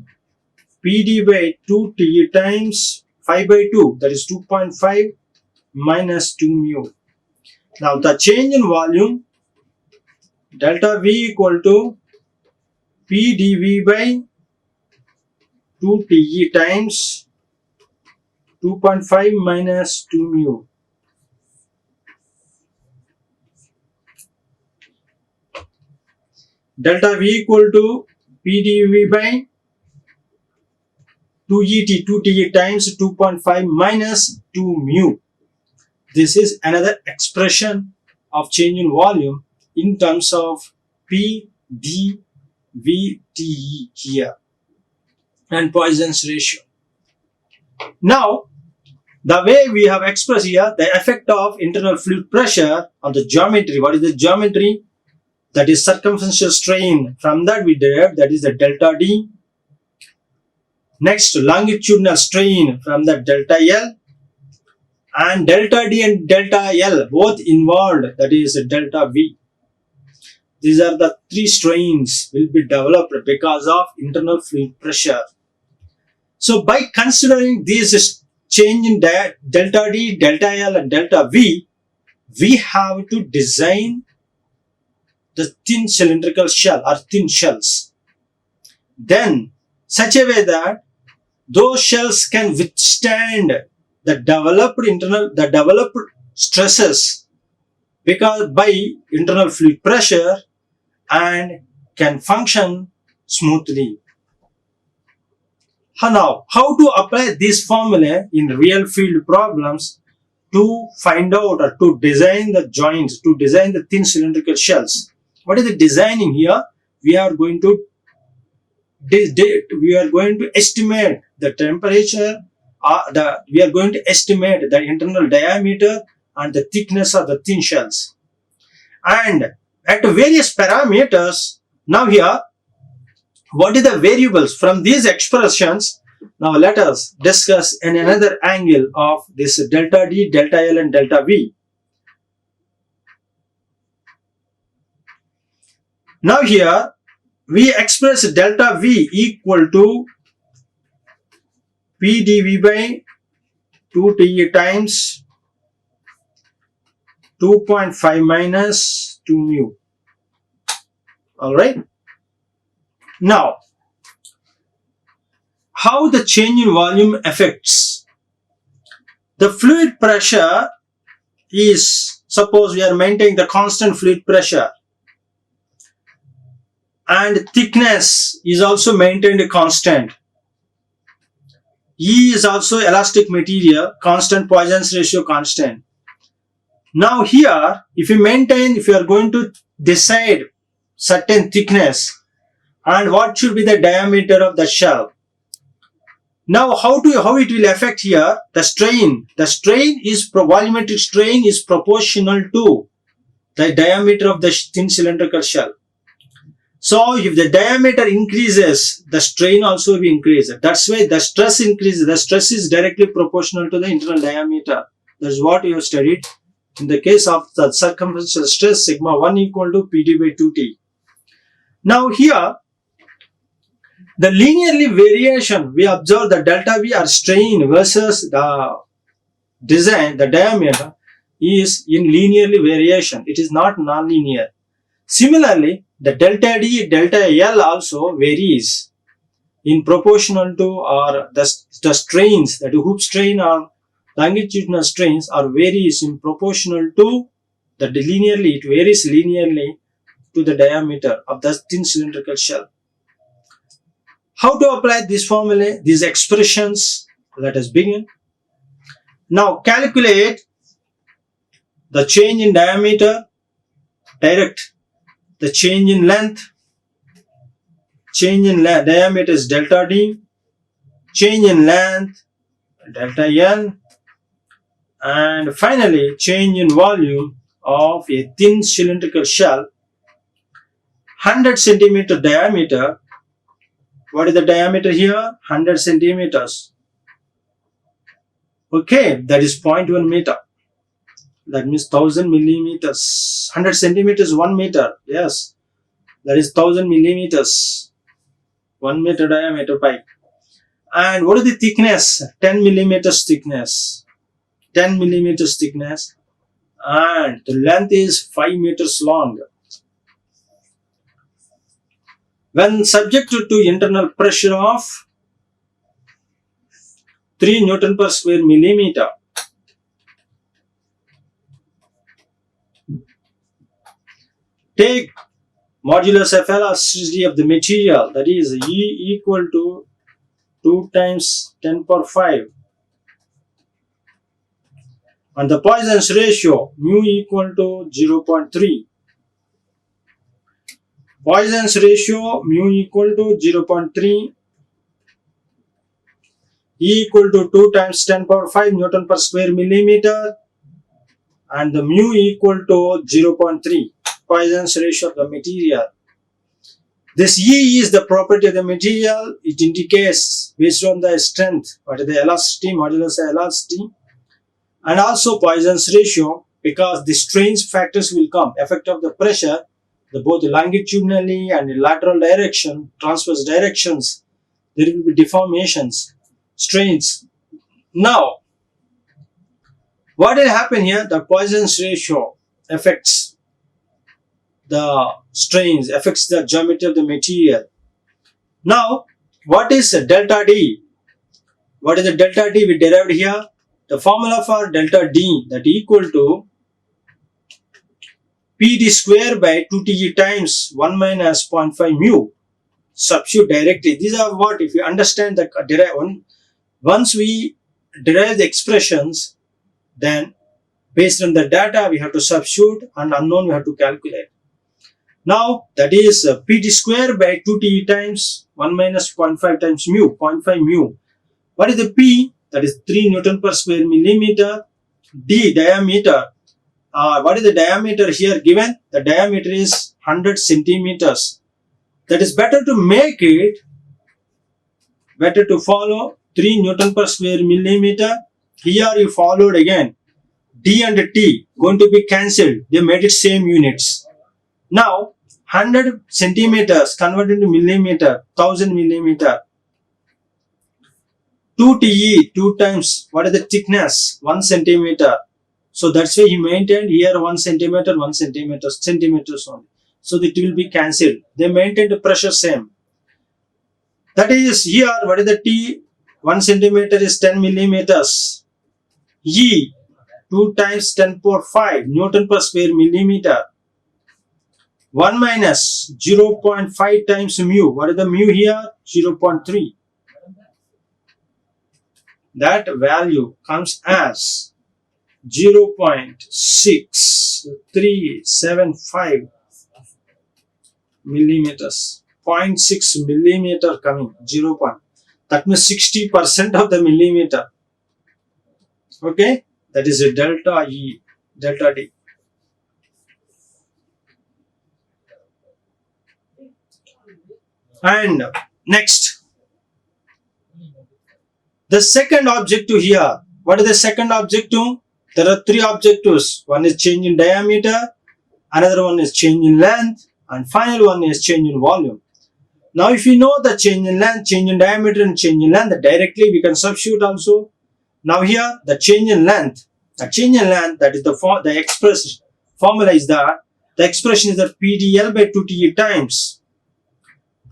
PD by 2T times 5 by 2, that is 2.5 minus 2 mu. Now the change in volume, delta V equal to PdV by 2Te times 2.5 minus 2 mu. Delta V equal to PdV by 2Te times 2.5 minus 2 mu. This is another expression of change in volume in terms of P, D, V, Te here and Poisson's ratio. Now, the way we have expressed here the effect of internal fluid pressure on the geometry. What is the geometry? That is circumferential strain. From that we derive that is the delta D. Next, longitudinal strain from the delta L. And delta D and delta L both involved, that is delta V. These are the three strains will be developed because of internal fluid pressure. So by considering these change in delta D, delta L and delta V, we have to design the thin cylindrical shell or thin shells. Then such a way that those shells can withstand the developed stresses because by internal fluid pressure and can function smoothly. Now, how to apply this formula in real field problems to find out or to design the joints, to design the thin cylindrical shells? What is the designing here? We are going to estimate the temperature, we are going to estimate the internal diameter and the thickness of the thin shells. And at various parameters, now here, what are the variables from these expressions? Now let us discuss in another angle of this delta D, delta L and delta V. Now here, we express delta V equal to PdV by 2Te times 2.5 minus 2 mu. Alright. Now, how the change in volume affects? The fluid pressure is, suppose we are maintaining the constant fluid pressure, and thickness is also maintained constant. E is also elastic material, constant, Poisson's ratio constant. Now here, if you are going to decide certain thickness and what should be the diameter of the shell. Now how it will affect here the strain. The strain is volumetric strain is proportional to the diameter of the thin cylindrical shell. So if the diameter increases, the strain also will increase. That's why the stress increases. The stress is directly proportional to the internal diameter. That's what you have studied. In the case of the circumferential stress, sigma 1 equal to PD by 2T. Now here, the linearly variation, we observe the delta V or strain versus the design, the diameter is in linearly variation. It is not nonlinear. Similarly, the delta D, delta L also varies in proportional to or the strains, that hoop strain or longitudinal strains are varies in proportional to the linearly, it varies linearly to the diameter of the thin cylindrical shell. How to apply this formula, these expressions? Let us begin. Now calculate the change in diameter, direct the change in length, diameter is delta D, change in length delta N, and finally change in volume of a thin cylindrical shell 100 centimeter diameter. What is the diameter here? 100 centimeters. Okay, that is 0.1 meter. That means 1000 millimeters. 100 centimeters, 1 meter. Yes, that is 1000 millimeters. 1 meter diameter pipe. And what is the thickness? 10 millimeters thickness. 10 millimeters thickness. And the length is 5 meters long. When subjected to internal pressure of 3 Newton per square millimeter, take modulus of elasticity of the material, that is E equal to 2 times 10 power 5, and the Poisson's ratio mu equal to 0.3. Poisson's ratio mu equal to 0.3, E equal to 2 times 10 power 5 Newton per square millimeter, and the mu equal to 0.3. Poisson's ratio of the material. This E is the property of the material. It indicates based on the strength, what is the elasticity, modulus of elasticity, and also Poisson's ratio, because the strains factors will come, effect of the pressure, the both longitudinally and lateral direction, transverse directions, there will be deformations, strains. Now, what will happen here? The Poisson's ratio affects the strains, affects the geometry of the material. Now, what is delta D? What is the delta D we derived here? The formula for delta D, that equal to PD square by 2TE times 1 minus 0.5 mu. Substitute directly. These are what, if you understand the once we derive the expressions, then based on the data we have to substitute, and unknown we have to calculate. Now that is PD square by 2TE times 1 minus 0.5 times mu, 0.5 mu. What is the P? That is 3 Newton per square millimeter. D, diameter. What is the diameter here given? The diameter is 100 centimeters. That is better to make it, better to follow 3 Newton per square millimeter. Here you followed again. D and T going to be cancelled. They made it same units. Now 100 centimeters converted to millimeter, 1000 millimeter. 2TE, 2 times, what is the thickness? 1 centimeter. So that's why he maintained here 1 centimeter, 1 centimeter, centimeters only. So that it will be cancelled. They maintained the pressure same. That is here, what is the T? 1 centimeter is 10 millimeters. E, 2 times 10 power 5 Newton per square millimeter. 1 minus 0.5 times mu. What is the mu here? 0.3. That value comes as 0.6375 millimeters. 0.6 millimeter coming. 0. That means 60% of the millimeter. Okay, that is a delta E, delta D. And next, the second objective here. What is the second objective? There are 3 objectives. One is change in diameter, another one is change in length, and final one is change in volume. Now if you know the change in length, change in diameter and change in length, directly we can substitute also. Now here the change in length, that is the express formula is that the expression is that PDL by 2TE times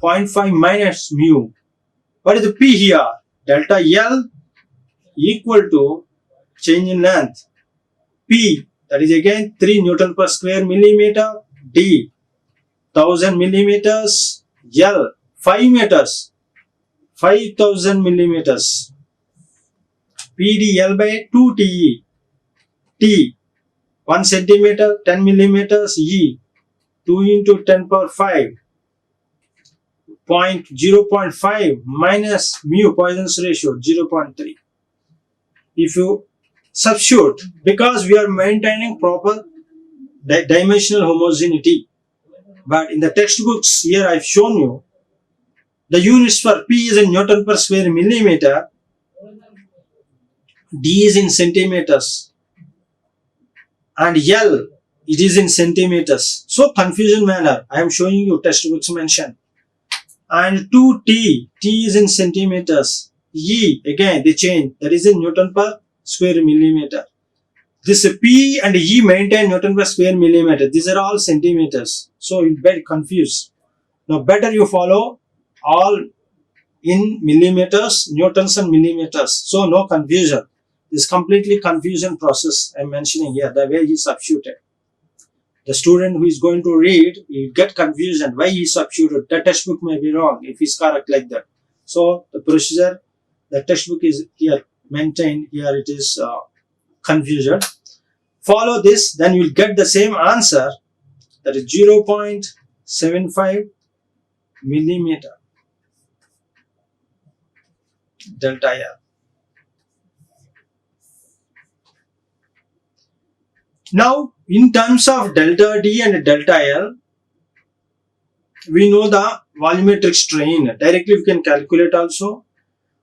0.5 minus mu. What is the P here? Delta L equal to change in length. P, that is again 3 Newton per square millimeter. D, 1000 millimeters. L, 5 meters. 5000 millimeters. PDL by 2TE. T, 1 centimeter, 10 millimeters. E, 2 into 10 power 5. 0.5 minus mu, Poisson's ratio, 0.3. if you substitute, because we are maintaining proper dimensional homogeneity, but in the textbooks here I've shown you the units for P is in Newton per square millimeter, D is in centimeters, and L it is in centimeters. So confusion manner, I am showing you textbooks mention. And 2T, T is in centimeters. E, again they change, that is in Newton per square millimeter. This P and E maintain Newton per square millimeter. These are all centimeters. So you'll get confused. Now better you follow all in millimeters, newtons and millimeters. So no confusion. This completely confusion process I'm mentioning here, the way he substituted. The student who is going to read, he get confusion why he substituted. The textbook may be wrong if he's correct like that. So the procedure, the textbook is here maintained, here it is confusion. Follow this, then you will get the same answer, that is 0.75 millimeter delta L. Now, in terms of delta D and delta L, we know the volumetric strain. Directly we can calculate also.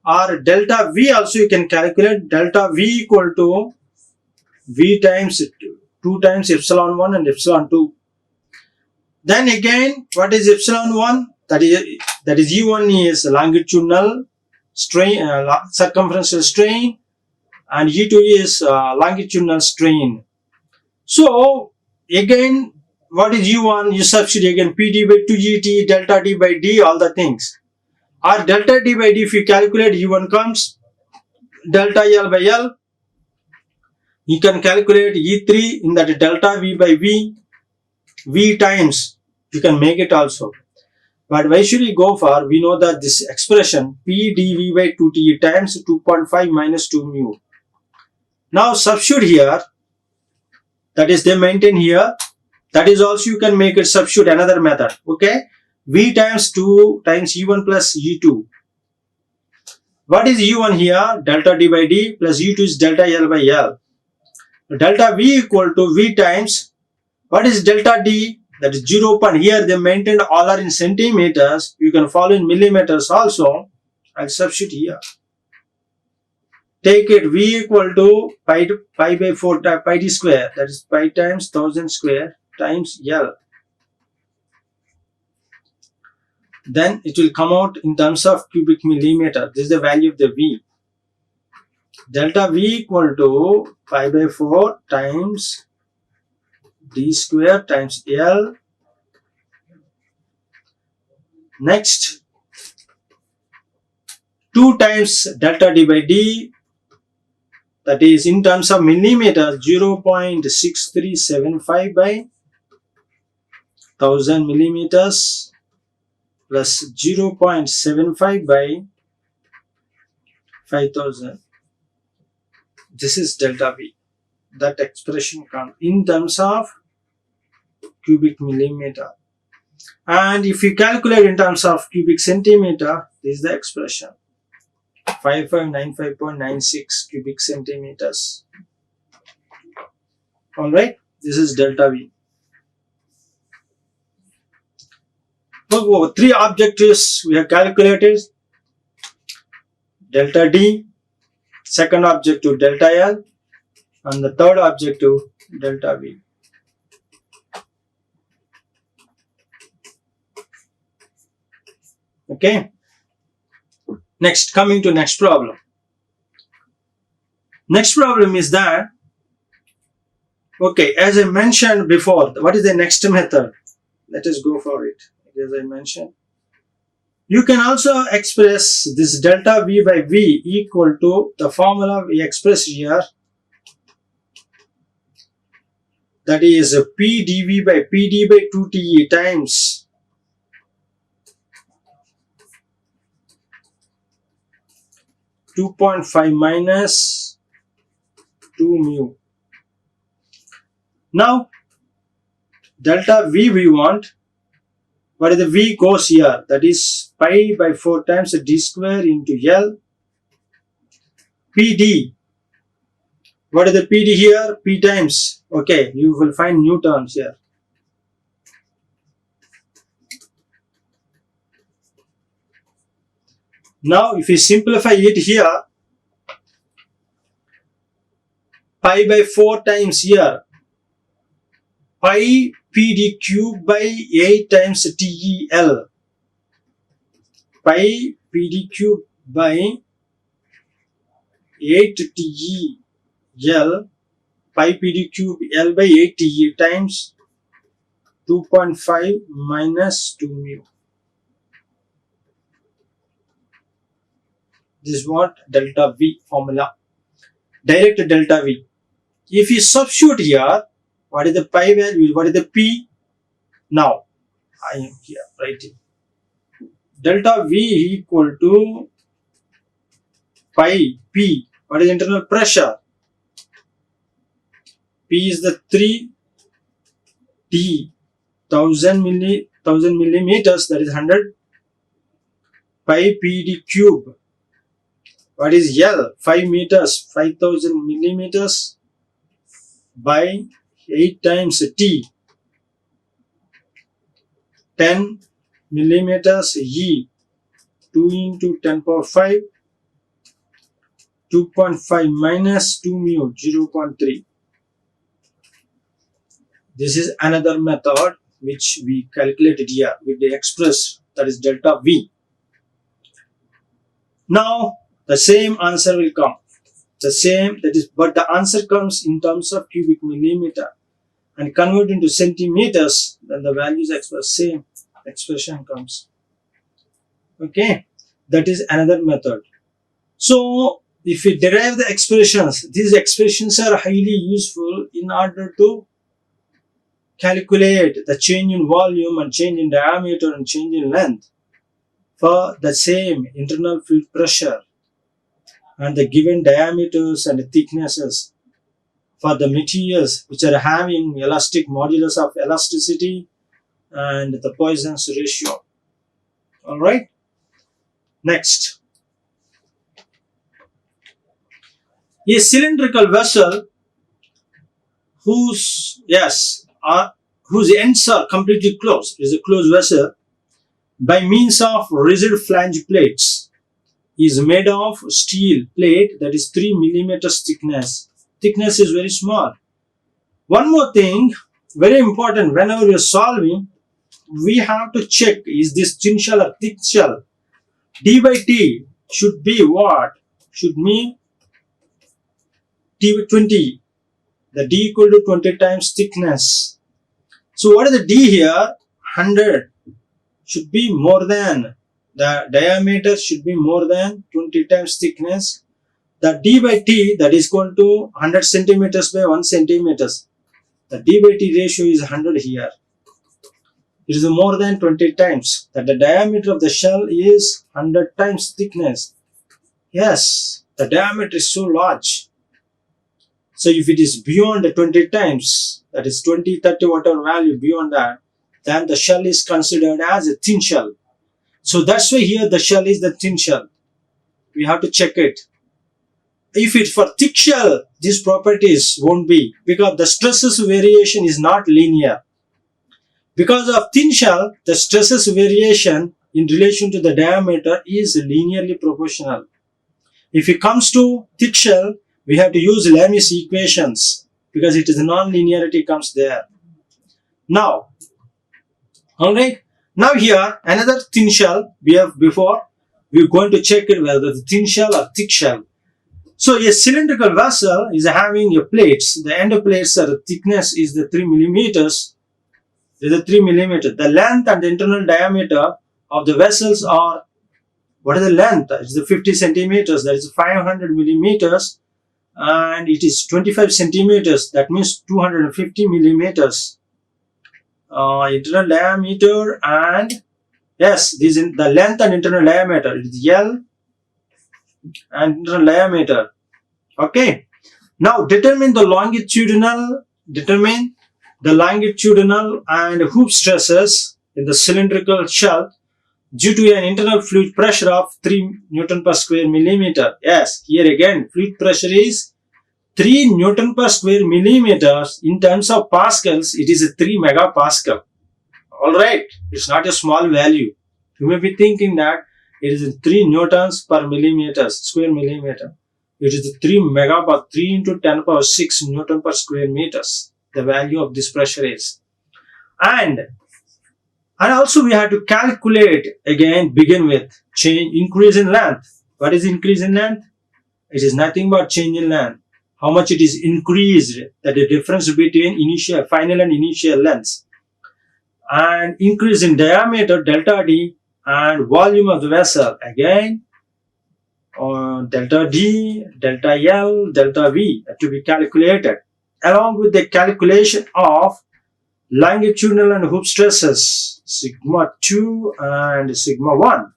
Or delta V also you can calculate. Delta V equal to V times 2 times epsilon 1 and epsilon 2. Then again, what is epsilon 1? That is E1 is longitudinal strain, circumferential strain, and E2 is longitudinal strain. So again, what is U1? You substitute again PD by 2GT, delta D by D, all the things. Or delta D by D, if you calculate, U1 comes, delta L by L. You can calculate E3 in that delta V by V, V times, you can make it also. But why should we go for? We know that this expression P dV by 2T times 2.5 minus 2 mu. Now substitute here. That is they maintain here. That is also you can make it substitute another method. Okay. V times 2 times E1 plus E2. What is E1 here? Delta D by D plus E2 is delta L by L. Delta V equal to V times, what is delta D? That is 0. Here they maintained all are in centimeters. You can follow in millimeters also. I'll substitute here. Take it V equal to pi by 4 pi d square. That is pi times 1000 square times L. Then it will come out in terms of cubic millimeter. This is the value of the V. Delta V equal to pi by 4 times d square times L. Next, 2 times delta D by D, that is in terms of millimeters 0.6375 by 1000 millimeters plus 0.75 by 5000. This is delta V. That expression comes in terms of cubic millimeter. And if you calculate in terms of cubic centimeter, this is the expression. 5595.96 cubic centimeters. Alright, this is delta V. So, 3 objectives we have calculated. Delta D, second objective delta L, and the third objective delta V. Okay. Next, coming to next problem. Next problem is that, okay, as I mentioned before, what is the next method? Let us go for it. As I mentioned, you can also express this delta V by V equal to the formula we expressed here, that is P dV by PD by 2TE times (2.5 minus 2 mu). Now delta V we want. What is the V goes here? That is pi by 4 times d square into L. PD. What is the PD here? P times. Okay, you will find new terms here. Now, if you simplify it here, pi by 4 times here, pi PD cube by 8 times TEL. Pi PD cube by 8 TEL, pi PD cube L by 8 TE times 2.5 minus 2 mu. This is what delta V formula. Direct delta V. If you substitute here, what is the pi value? What is the P? Now, I am here writing. Delta V equal to pi P. What is internal pressure? P is the 3 T 1000 millimeters, that is 100 pi PD cube. What is L? 5 meters, 5000 millimeters by 8 times T, 10 millimeters E, 2 into 10 power 5, 2.5 minus 2 mu, 0.3. This is another method which we calculated here with the express, that is delta V. Now the same answer will come. The same, that is, but the answer comes in terms of cubic millimeter and convert into centimeters, then the values express same expression comes. Okay, that is another method. So if we derive the expressions, these expressions are highly useful in order to calculate the change in volume and change in diameter and change in length for the same internal fluid pressure and the given diameters and thicknesses for the materials which are having elastic modulus of elasticity and the Poisson's ratio. Alright, next. A cylindrical vessel whose ends are completely closed, is a closed vessel, by means of rigid flange plates, is made of steel plate that is 3 millimeters thickness. Thickness is very small. One more thing, very important, whenever you are solving, we have to check, is this thin shell or thick shell? D by T should be what? Should mean T by 20. The D equal to 20 times thickness. So what is the D here? 100 should be more than, the diameter should be more than 20 times thickness. The D by T, that is equal to 100 centimeters by 1 centimeters. The D by T ratio is 100 here. It is more than 20 times. That the diameter of the shell is 100 times thickness. Yes, the diameter is so large. So if it is beyond 20 times, that is 20, 30, whatever value beyond that, then the shell is considered as a thin shell. So that's why here the shell is the thin shell. We have to check it. If it's for thick shell, these properties won't be, because the stresses variation is not linear. Because of thin shell, the stresses variation in relation to the diameter is linearly proportional. If it comes to thick shell, we have to use Lami's equations because it is non-linearity comes there. Now, alright, now here another thin shell we have before. We're going to check it whether the thin shell or thick shell. So a cylindrical vessel is having a plates. The end of plates are the thickness is the 3 millimeters. Is the 3 millimeter. The length and the internal diameter of the vessels are, what is the length? It's the 50 centimeters. That is 500 millimeters. And it is 25 centimeters. That means 250 millimeters. Internal diameter and yes, this is the length and internal diameter. It is L and internal diameter. Okay. Now determine the longitudinal and hoop stresses in the cylindrical shell due to an internal fluid pressure of 3 Newton per square millimeter. Yes, here again fluid pressure is 3 Newton per square millimeters in terms of pascals, it is a 3 megapascal. Alright, it's not a small value. You may be thinking that it is 3 newtons per millimeter, square millimeter. It is 3 megapascal, 3 into 10 power 6 Newton per square meters. The value of this pressure is. And also we have to calculate again, begin with increase in length. What is increase in length? It is nothing but change in length. How much it is increased, that is the difference between final and initial lengths. And increase in diameter, delta D, and volume of the vessel, again, delta D, delta L, delta V to be calculated, along with the calculation of longitudinal and hoop stresses, sigma 2 and sigma 1.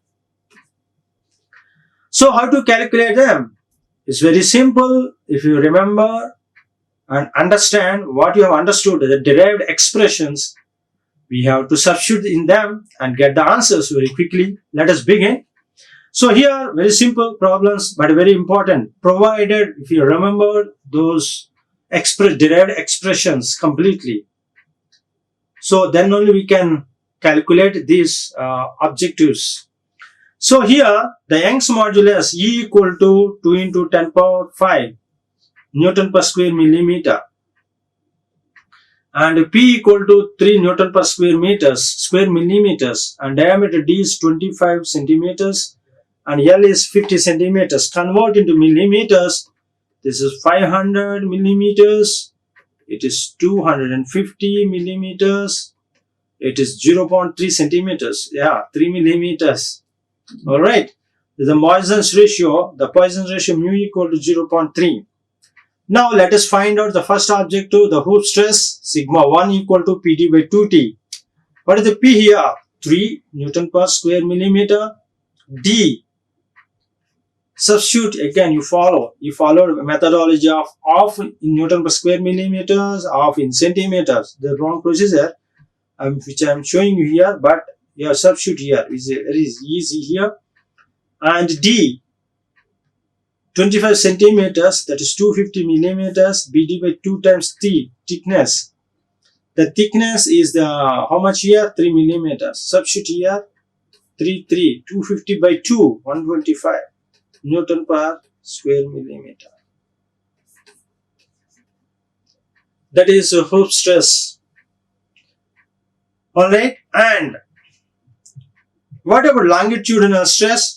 So how to calculate them? It's very simple. If you remember and understand what you have understood, the derived expressions, we have to substitute in them and get the answers very quickly. Let us begin. So here, very simple problems, but very important, provided if you remember those derived expressions completely. So then only we can calculate these objectives. So here, the Young's modulus E equal to 2 into 10 power 5 Newton per square millimeter. And P equal to 3 Newton per square millimeters, and diameter D is 25 centimeters and L is 50 centimeters. Convert into millimeters. This is 500 millimeters. It is 250 millimeters. It is 0.3 centimeters. Yeah, 3 millimeters. Alright. The Poisson's ratio, mu equal to 0.3. Now let us find out the first objective, the hoop stress, sigma 1 equal to Pt by 2T. What is the P here? 3 Newton per square millimeter. D. Substitute again, you follow the methodology of in Newton per square millimeters, of in centimeters. The wrong procedure which I am showing you here, but your substitute here is very easy here. And D, 25 centimeters, that is 250 millimeters, BD by 2 times T, thickness. The thickness is the, how much here? 3 millimeters. Substitute here, 250 by 2, 125 Newton per square millimeter. That is hoop stress. Alright, and what about longitudinal stress?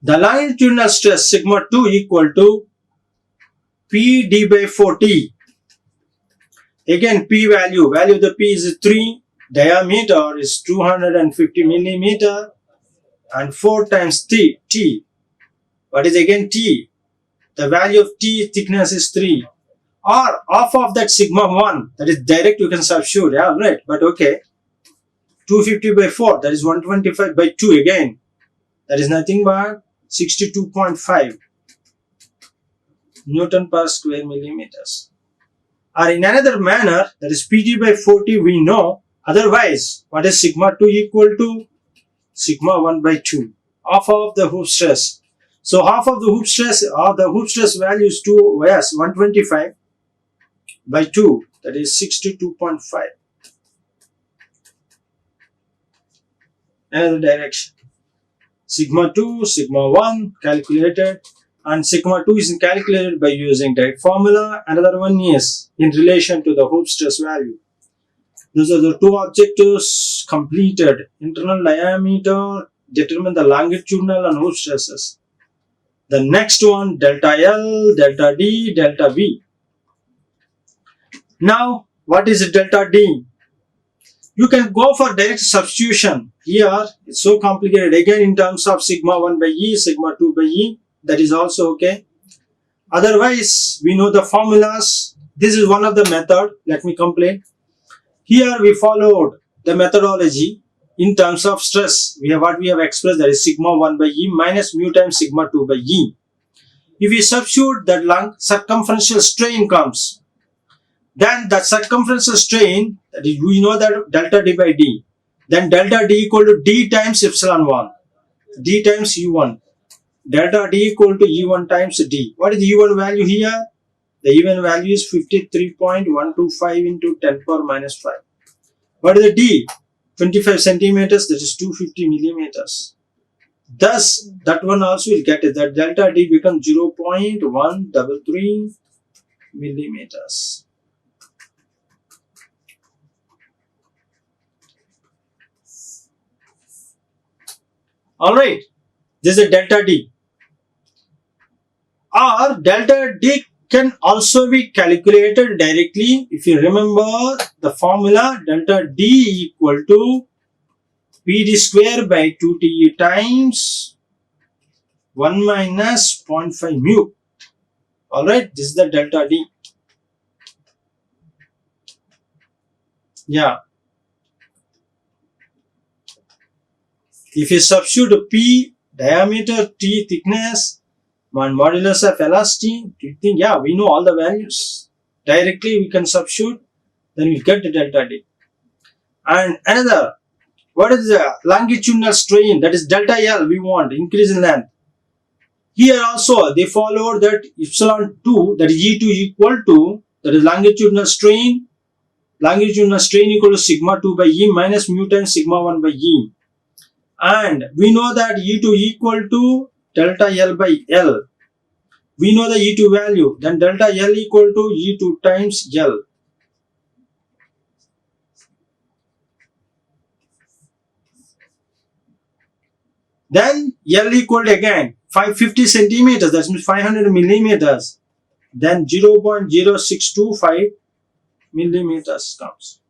The longitudinal stress sigma 2 equal to PD by 4T. Again, P value of the P is 3, diameter is 250 millimeter, and 4 times T. What is again T? The value of T thickness is 3. Or half of that sigma 1, that is direct, you can substitute, yeah, right, but okay. 250 by 4, that is 125 by 2 again. That is nothing but 62.5 Newton per square millimeters. Or in another manner, that is Pt by 40 we know. Otherwise, what is sigma 2 equal to? Sigma 1 by 2. Half of the hoop stress. So half of the hoop stress value is 125 by 2. That is 62.5. Another direction. Sigma 2, sigma 1 calculated, and sigma 2 is calculated by using direct formula. Another one is in relation to the hoop stress value. Those are the two objectives completed. Internal diameter, determine the longitudinal and hoop stresses. The next one, delta L, delta D, delta V. Now, what is delta D? You can go for direct substitution. Here, it's so complicated. Again, in terms of sigma 1 by E, sigma 2 by E, that is also okay. Otherwise, we know the formulas. This is one of the method. Let me complete. Here, we followed the methodology in terms of stress. We have expressed, that is sigma 1 by E minus mu times sigma 2 by E. If we substitute, that circumferential strain comes. Then that circumferential strain, that is, we know that delta D by D. Then delta D equal to D times epsilon 1. D times U1. delta D equal to E1 times D. What is the E1 value here? The E1 value is 53.125 into 10 power minus 5. What is the D? 25 centimeters, that is 250 millimeters. Thus, that one also will get it. That delta D becomes 0.133 millimeters. Alright, this is delta D. Or delta D can also be calculated directly. If you remember the formula, delta D equal to PD square by 2TE times 1 minus 0.5 mu. Alright, this is the delta D. Yeah. If you substitute P, diameter, T, thickness, and modulus of elasticity, you think, yeah, we know all the values. Directly we can substitute, then we get the delta D. And another, what is the longitudinal strain? That is delta L we want, increase in length. Here also they followed that epsilon 2, that is E2 equal to, that is longitudinal strain equal to sigma 2 by E minus mu times sigma 1 by E. And we know that E2 equal to delta L by L. We know the E2 value, then delta L equal to E2 times L. Then L equal to again 550 centimeters, that means 500 millimeters. Then 0.0625 millimeters comes.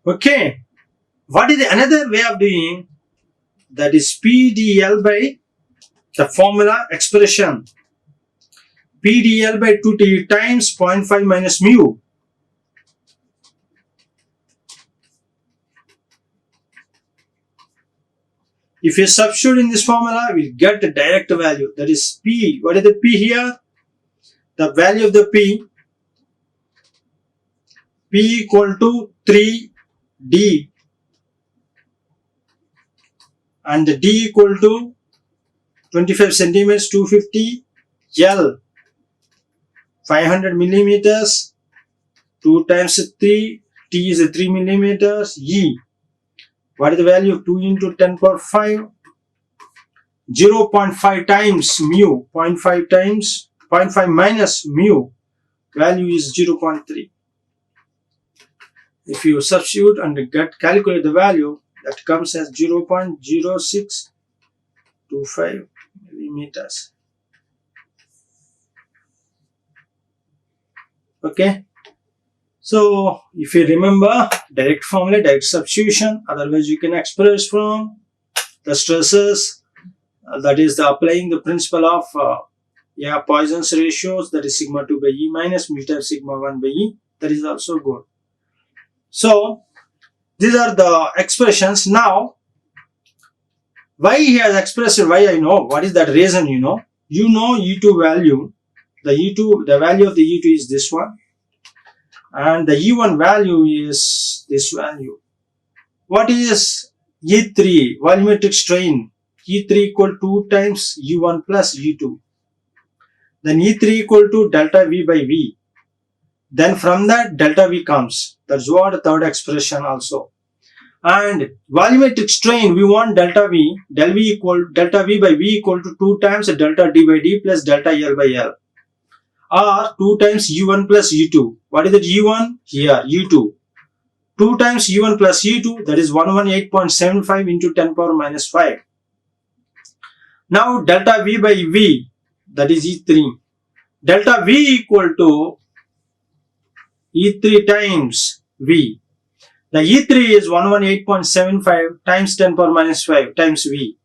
Okay, what is another way of doing? That is PDL by the formula expression. PDL by 2T times 0.5 minus mu. If you substitute in this formula, we get the direct value. That is P. What is the P here? The value of the P equal to 3D and the D equal to 25 centimeters, 250 L, 500 millimeters, 2 times 3, T is 3 millimeters, E. What is the value of 2 into 10 power 5? 0.5 times mu, 0.5 times 0.5 minus mu, value is 0.3. If you substitute and calculate the value, that comes as 0.0625 millimeters. Okay. So, if you remember, direct formula, direct substitution, otherwise you can express from the stresses, that is the applying the principle of Poisson's ratios, that is sigma 2 by E minus mu times sigma 1 by E, that is also good. So, these are the expressions. Now, why he has expressed it, why I know, what is that reason, you know E2 value, the value of the E2 is this one. And the E1 value is this value. What is E3? Volumetric strain. E3 equal to 2 times E1 plus E2. Then E3 equal to delta V by V. Then from that delta V comes. That's what the third expression also. And volumetric strain, we want delta V by V equal to 2 times delta D by D plus delta L by L. Or 2 times U1 plus U2. What is it U1? Here, U2. 2 times U1 plus U2, that is 118.75 into 10 power minus 5. Now, delta V by V, that is E3. Delta V equal to E3 times V. The E3 is 118.75 times 10 power minus 5 times V.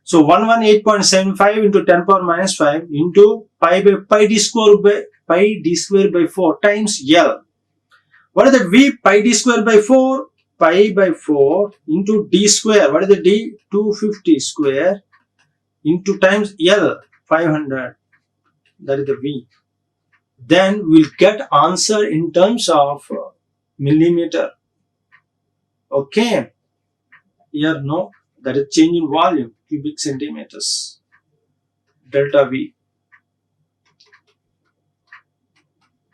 So 118.75 into 10 power minus 5 into pi d square by 4 times L. What is that V? Pi d square by 4, pi by 4 into d square. What is the d? 250 square into times L, 500. That is the V. Then we'll get answer in terms of millimeter. Okay, here no, that is change in volume, cubic centimeters, delta V,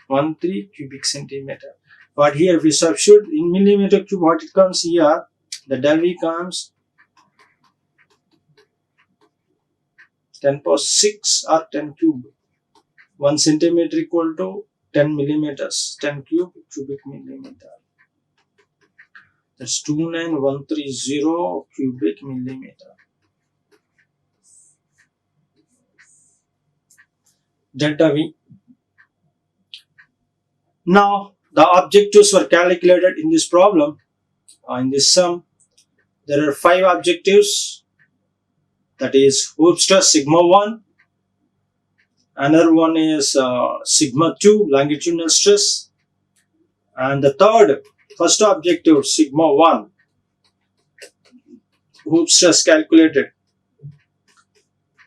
13 cubic centimeter. But here if we substitute in millimeter cube, what it comes here, the del V comes 10 power 6 or 10 cube. 1 centimeter equal to 10 millimeters, 10 cube cubic millimeter. That's 29130 cubic millimeter. Delta V. Now, the objectives were calculated in this problem. In this sum, there are 5 objectives. That is hoop stress sigma 1. Another one is sigma 2, longitudinal stress. And the first objective, sigma 1, hoop stress calculated.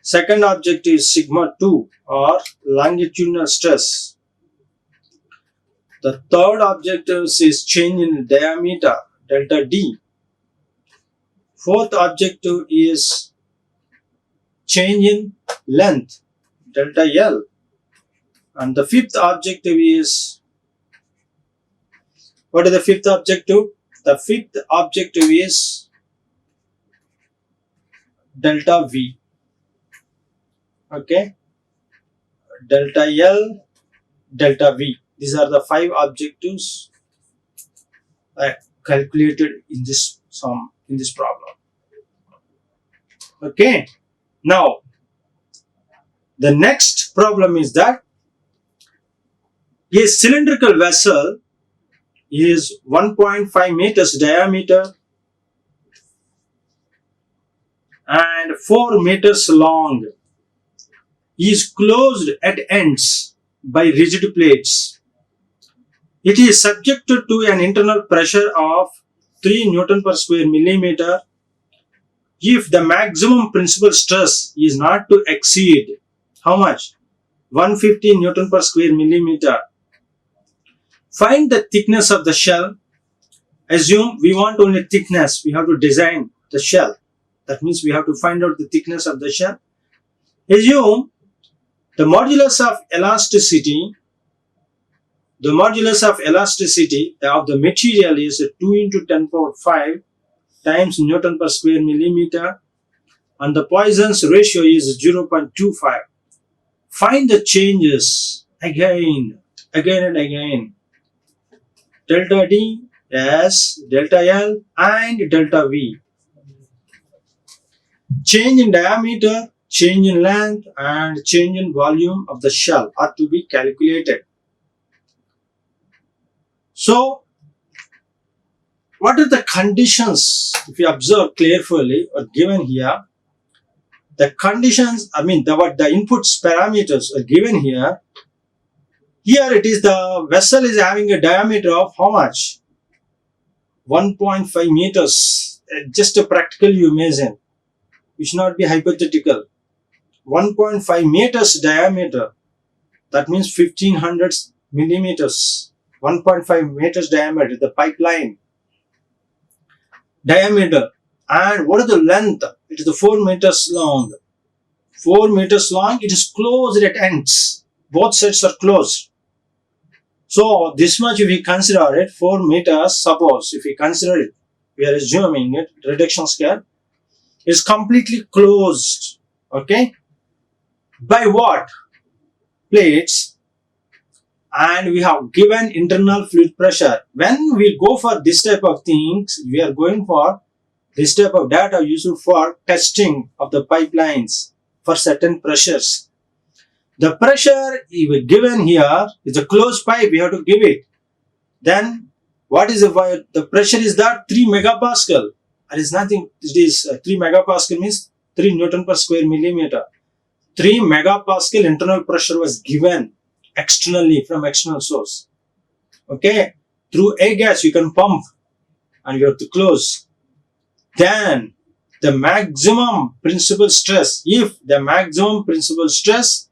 Second objective is sigma 2 or longitudinal stress. The third objective is change in diameter, delta D. Fourth objective is change in length, delta L. And the fifth objective is, what is the fifth objective? The fifth objective is delta V. Okay, delta L, delta V. These are the 5 objectives calculated in this sum, in this problem. Okay, now the next problem is that a cylindrical vessel is 1.5 meters diameter and 4 meters long, is closed at ends by rigid plates. It is subjected to an internal pressure of 3 Newton per square millimeter if the maximum principal stress is not to exceed how much? 150 Newton per square millimeter. Find the thickness of the shell. Assume we want only thickness. We have to design the shell. That means we have to find out the thickness of the shell. Assume the modulus of elasticity of the material is 2 into 10 power 5 times Newton per square millimeter, and the Poisson's ratio is 0.25. Find the changes again and again. Delta D, S, delta L and delta V. Change in diameter, change in length and change in volume of the shell are to be calculated. So, what are the conditions? If you observe carefully, are given here. The conditions, what the inputs parameters are given here. Here it is, the vessel is having a diameter of how much? 1.5 meters. Just a practical you imagine. It should not be hypothetical. 1.5 meters diameter. That means 1500 millimeters. 1.5 meters diameter, the pipeline diameter. And what is the length? It is the 4 meters long. 4 meters long, it is closed at ends. Both sides are closed. So this much if we consider it, 4 meters, suppose if we consider it, we are assuming it, reduction scale, is completely closed. Okay? By what? Plates. And we have given internal fluid pressure. When we go for this type of things, we are going for this type of data used for testing of the pipelines for certain pressures. The pressure given here is a closed pipe, we have to give it. Then what is the pressure is that 3 megapascal. There is nothing, it is 3 megapascal means 3 Newton per square millimeter. 3 megapascal internal pressure was given externally from external source. Okay, through a gas you can pump and you have to close. Then the maximum principal stress, if the maximum principal stress,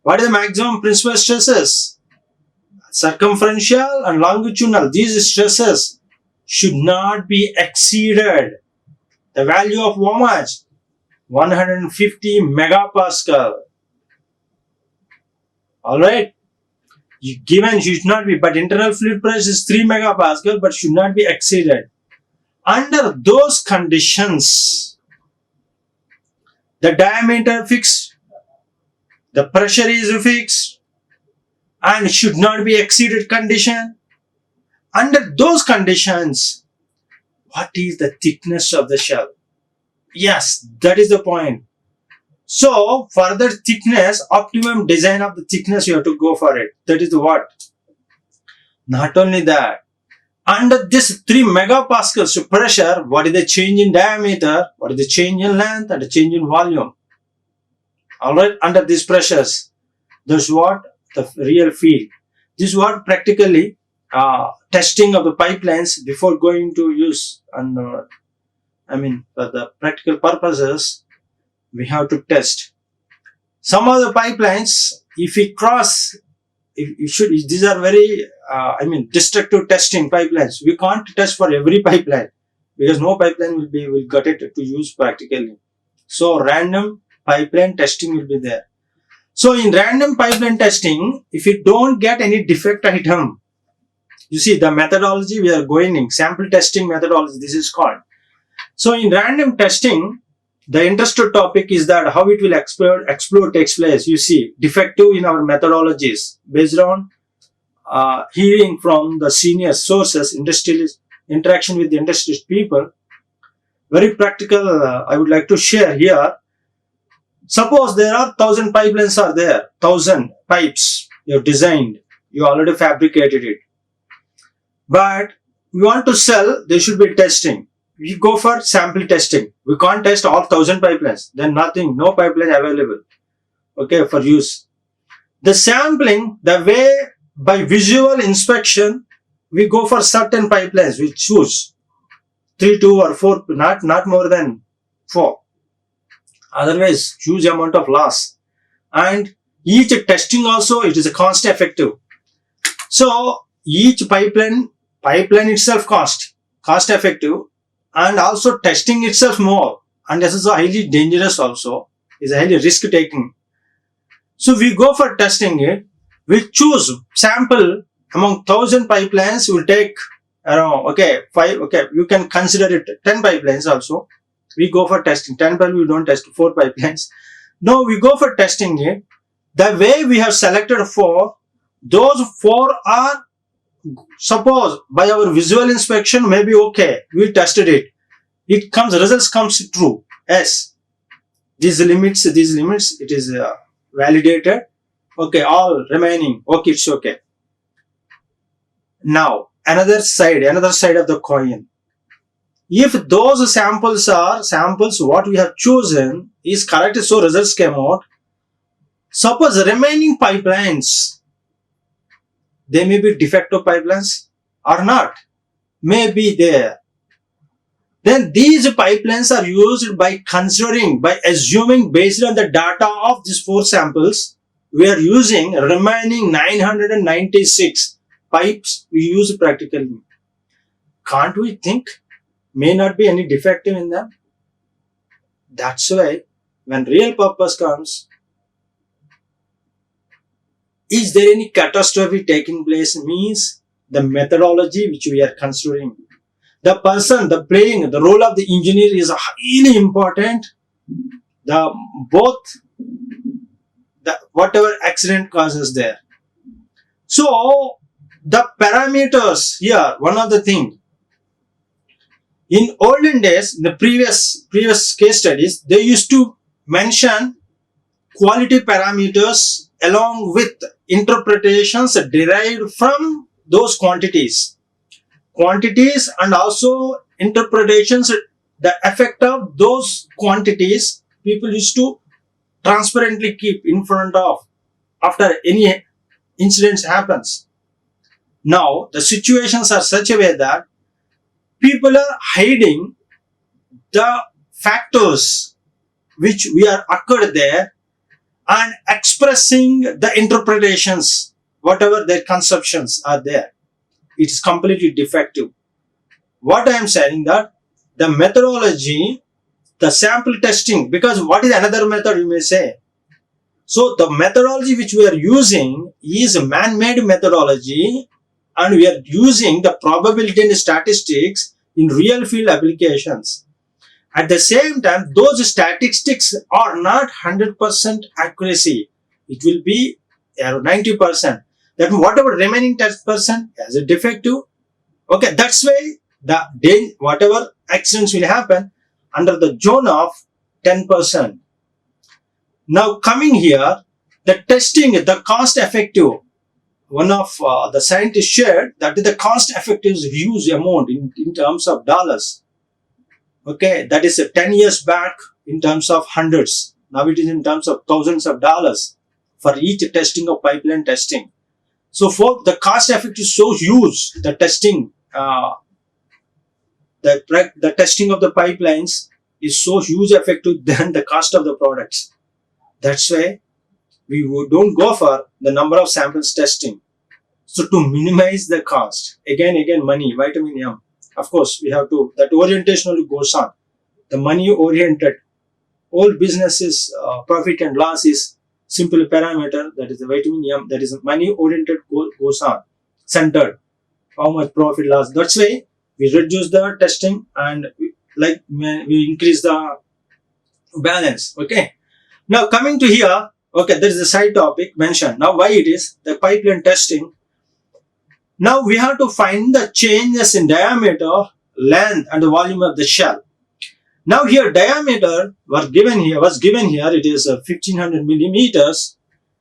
what is the maximum principal stresses? Circumferential and longitudinal, these stresses should not be exceeded. The value of how much? 150 megapascal. Alright? Given should not be, but internal fluid pressure is 3 megapascal, but should not be exceeded. Under those conditions, the diameter fixed, the pressure is fixed, and should not be exceeded condition. Under those conditions, what is the thickness of the shell? Yes, that is the point. So, further thickness, optimum design of the thickness, you have to go for it. That is what? Not only that, under this 3 megapascals pressure, what is the change in diameter, what is the change in length, and the change in volume? Alright, under these pressures, that's what the real field. This is what practically testing of the pipelines before going to use, and for the practical purposes, we have to test. Some of the pipelines, if we cross, these are very, destructive testing pipelines. We can't test for every pipeline because no pipeline will get it to use practically. So random pipeline testing will be there. So in random pipeline testing, if you don't get any defect item, you see the methodology we are going in, sample testing methodology, this is called. So in random testing, the interested topic is that how it will explode takes place. You see, defective in our methodologies based on hearing from the senior sources, industrialist interaction with the industry people. Very practical, I would like to share here. Suppose there are 1,000 pipelines are there, 1,000 pipes you have designed, you already fabricated it. But we want to sell, there should be testing. We go for sample testing. We can't test all 1,000 pipelines. Then nothing, no pipeline available. Okay, for use. The sampling, the way by visual inspection, we go for certain pipelines. We choose 3, 2 or 4, not more than 4. Otherwise, huge amount of loss. And each testing also, it is a cost effective. So, each pipeline itself cost effective, and also testing itself more. And this is highly dangerous also. It's highly risk taking. So, we go for testing it. We choose sample among 1,000 pipelines. We'll take around, 5, you can consider it 10 pipelines also. We go for testing. 10 pipelines, we don't test 4 pipelines. No, we go for testing it. The way we have selected 4, those 4 are, suppose by our visual inspection, maybe okay, we tested it. Results comes true. Yes. These limits, it is validated. Okay, all remaining, okay, it's okay. Now, another side of the coin. If those samples what we have chosen is correct, so results came out. Suppose the remaining pipelines, they may be defective pipelines or not, may be there. Then these pipelines are used by assuming based on the data of these 4 samples, we are using remaining 996 pipes we use practically. Can't we think may not be any defective in them? That's why when real purpose comes, is there any catastrophe taking place? Means the methodology which we are considering. The person, the role of the engineer is highly important. Whatever accident causes there. So, the parameters here, one of the things. In olden days, in the previous case studies, they used to mention quality parameters along with interpretations derived from those quantities and also interpretations, the effect of those quantities people used to transparently keep in front of after any incident happens. Now, the situations are such a way that people are hiding the factors which we are occurred there and expressing the interpretations, whatever their conceptions are there. It is completely defective. what I am saying that the methodology, the sample testing, because what is another method you may say. So the methodology which we are using is a man-made methodology, and we are using the probability and statistics in real field applications. At the same time, those statistics are not 100% accuracy. It will be 90%. That whatever remaining 10% as a defective, okay, that's why the whatever accidents will happen under the zone of 10%. Now coming here, the testing, the cost effective, one of the scientists shared that the cost effective is a huge amount in terms of dollars. Okay, that is 10 years back in terms of hundreds. Now it is in terms of thousands of dollars for each testing of pipeline testing. So for the cost effect is so huge, the testing, the testing of the pipelines is so huge effective than the cost of the products. That's why we don't go for the number of samples testing. So to minimize the cost, again money, vitamin M. Of course, we have to, that orientation only goes on. The money oriented, all businesses, profit and loss is simple parameter, that is the vitamin M, that is money oriented goes on, centered, how much profit loss. That's why we reduce the testing and we increase the balance. Okay. Now coming to here, okay, there is a side topic mentioned. Now why it is the pipeline testing. Now we have to find the changes in diameter, length and the volume of the shell. Now here diameter was given here, it is 1500 millimeters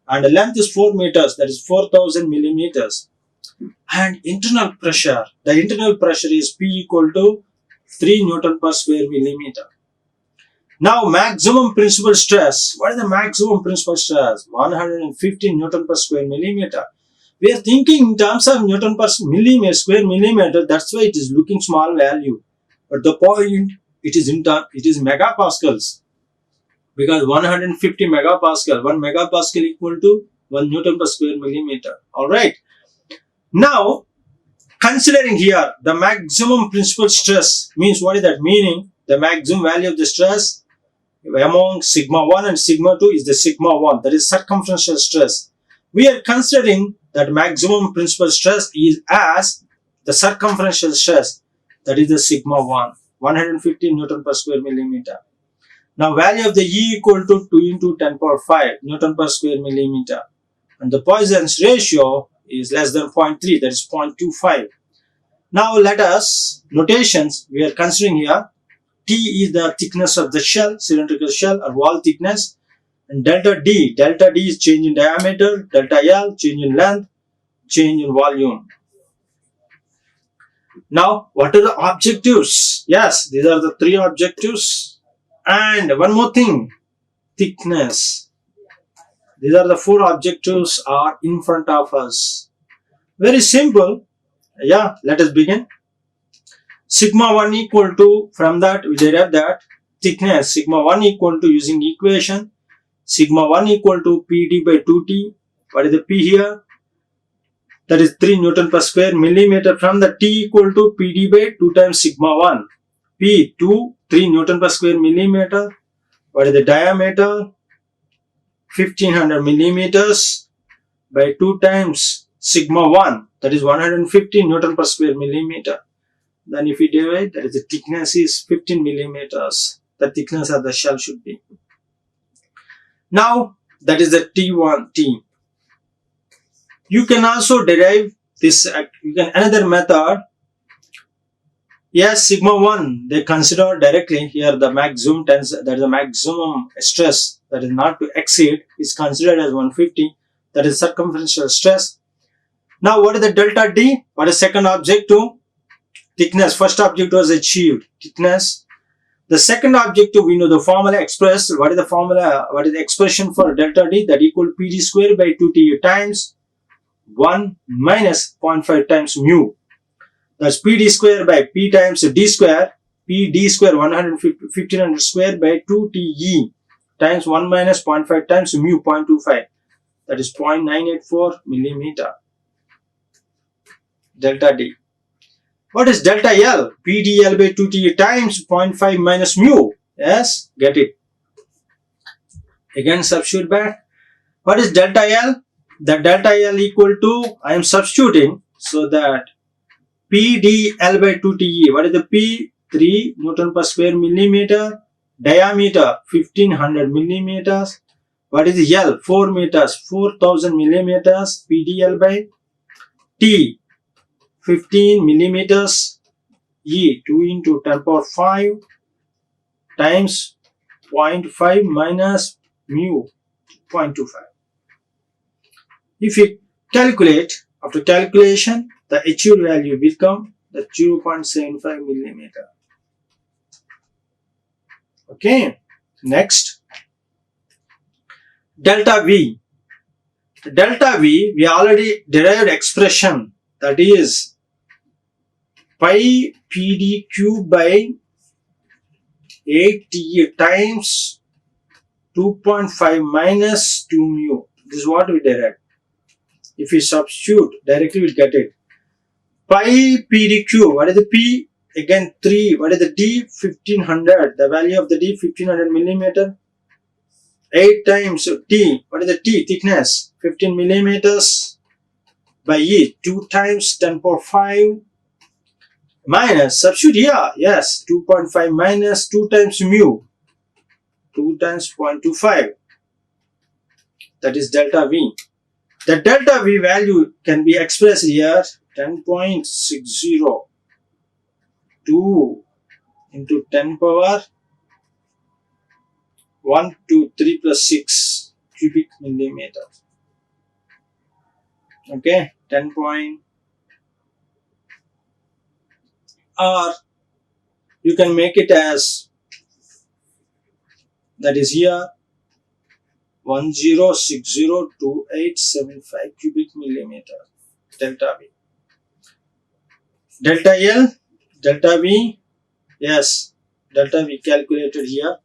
and the length is 4 meters, that is 4000 millimeters. And internal pressure, the internal pressure is P equal to 3 Newton per square millimeter. Now maximum principal stress, what is the maximum principal stress? 115 Newton per square millimeter. We are thinking in terms of Newton per square millimeter, that's why it is looking small value. But the point, it is megapascals, because 150 megapascal, 1 megapascal equal to 1 Newton per square millimeter. Alright. Now, considering here the maximum principal stress, means what is that meaning? The maximum value of the stress among sigma 1 and sigma 2 is the sigma 1, that is circumferential stress. We are considering that maximum principal stress is as the circumferential stress, that is the sigma 1, 115 Newton per square millimeter. Now value of the E equal to 2 into 10 power 5 Newton per square millimeter, and the Poisson's ratio is less than 0.3, that is 0.25. Now let us, notations we are considering here, T is the thickness of the shell, cylindrical shell or wall thickness, and delta D is change in diameter, delta L change in length, change in volume. Now what are the objectives? Yes, these are the 3 objectives. And one more thing, thickness. These are the 4 objectives are in front of us. Very simple. Yeah, let us begin. Sigma 1 equal to, from that we derive that thickness, sigma 1 equal to, using equation, sigma 1 equal to PD by 2T. What is the P here? That is 3 Newton per square millimeter. From the T equal to PD by 2 times sigma 1. P 2, 3 Newton per square millimeter. What is the diameter? 1500 millimeters by 2 times sigma 1, that is 115 Newton per square millimeter. Then if we divide, that is the thickness is 15 millimeters. The thickness of the shell should be. Now that is the T1T. You can also derive this, another method. Yes, sigma 1, they consider directly here the maximum tensor, that is the maximum stress that is not to exceed, is considered as 150, that is circumferential stress. Now what is the delta D? What is second objective? Thickness. First objective was achieved, thickness. The second objective, we know the formula expressed. What is the formula? What is the expression for delta D? That equal to PD square by 2T times 1 minus 0.5 times mu. That's PD square by P times D square, PD square 1500 square by 2TE times 1 minus 0.5 times mu 0.25. That is 0.984 millimeter. Delta D. What is delta L? PdL by 2T times 0.5 minus mu. Yes, get it. Again substitute back. What is delta L? The delta L equal to, I am substituting, so that PdL by 2Te. What is the P? 3 Newton per square millimeter. Diameter 1500 millimeters. What is the L? 4 meters, 4000 millimeters. PdL by T 15 millimeters. E 2 into 10 power 5 times 0.5 minus mu 0.25. If you calculate, after calculation, the achieved value will come the 0.75 millimeter. Okay, next, delta V. Delta V, we already derived expression, that is pi PD cube by 8T times 2.5 minus 2 mu. This is what we derived. If we substitute, directly we'll get it. Pi PD cube, what is the P? Again 3, what is the D? 1500, the value of the D 1500 millimeter. 8 times T, what is the T? Thickness 15 millimeters by E, 2 times 10 power 5 minus, substitute here, yes, 2.5 minus 2 times mu, 2 times 0.25, that is delta V. The delta V value can be expressed here 10.60, 2 into 10 power 1, 2, 3 plus 6 cubic millimeter. Okay, 10 point, or you can make it as, that is here 10602875 cubic millimeter, delta V. Delta L, delta V, yes, delta V calculated here.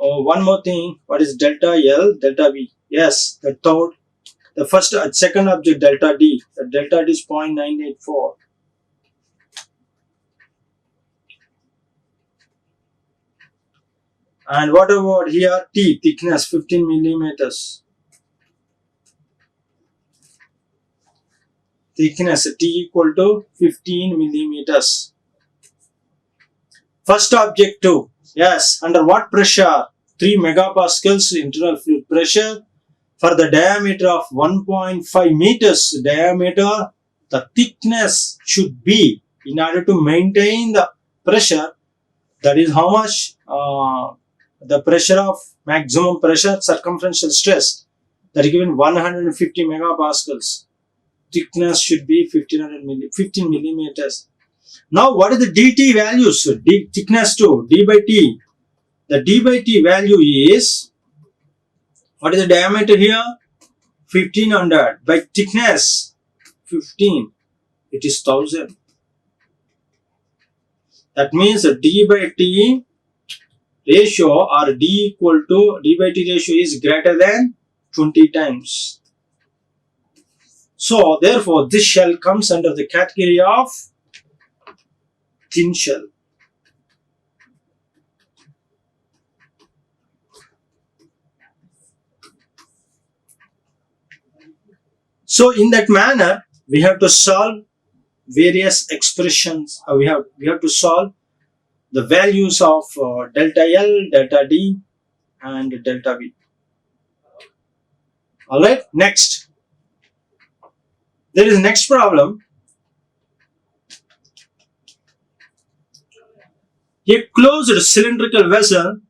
Oh, one more thing, what is delta L, delta V? Yes, the third, the first, second object delta D, the delta D is 0.984. And what about here? T, thickness 15 millimeters. Thickness T equal to 15 millimeters. First object 2. Yes, under what pressure? 3 megapascals internal fluid pressure for the diameter of 1.5 meters diameter. The thickness should be, in order to maintain the pressure, that is how much? The pressure of maximum pressure, circumferential stress, that is given 150 megapascals. Thickness should be 15 millimeters. Now, what is the dt values? D, thickness to d by t. The d by t value is, what is the diameter here? 1500 by thickness 15. It is 1000. That means d by t ratio, or d equal to d by t ratio is greater than 20 times. So therefore this shell comes under the category of thin shell. So in that manner we have to solve various expressions. We have to solve the values of delta L, delta D and delta V. Alright, next. There is next problem. A closed cylindrical vessel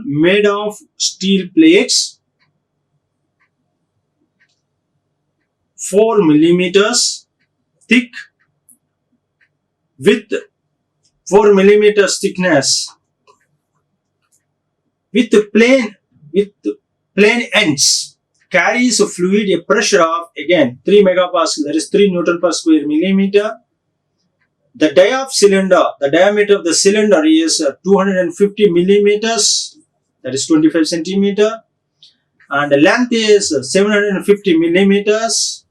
made of steel plates 4 millimeters thick with 4 millimeters thickness with plain ends carries a fluid a pressure of again 3 megapascal, that is 3 Newton per square millimeter. The diameter of the cylinder is 250 millimeters, that is 25 centimeter, and the length is 750 millimeters.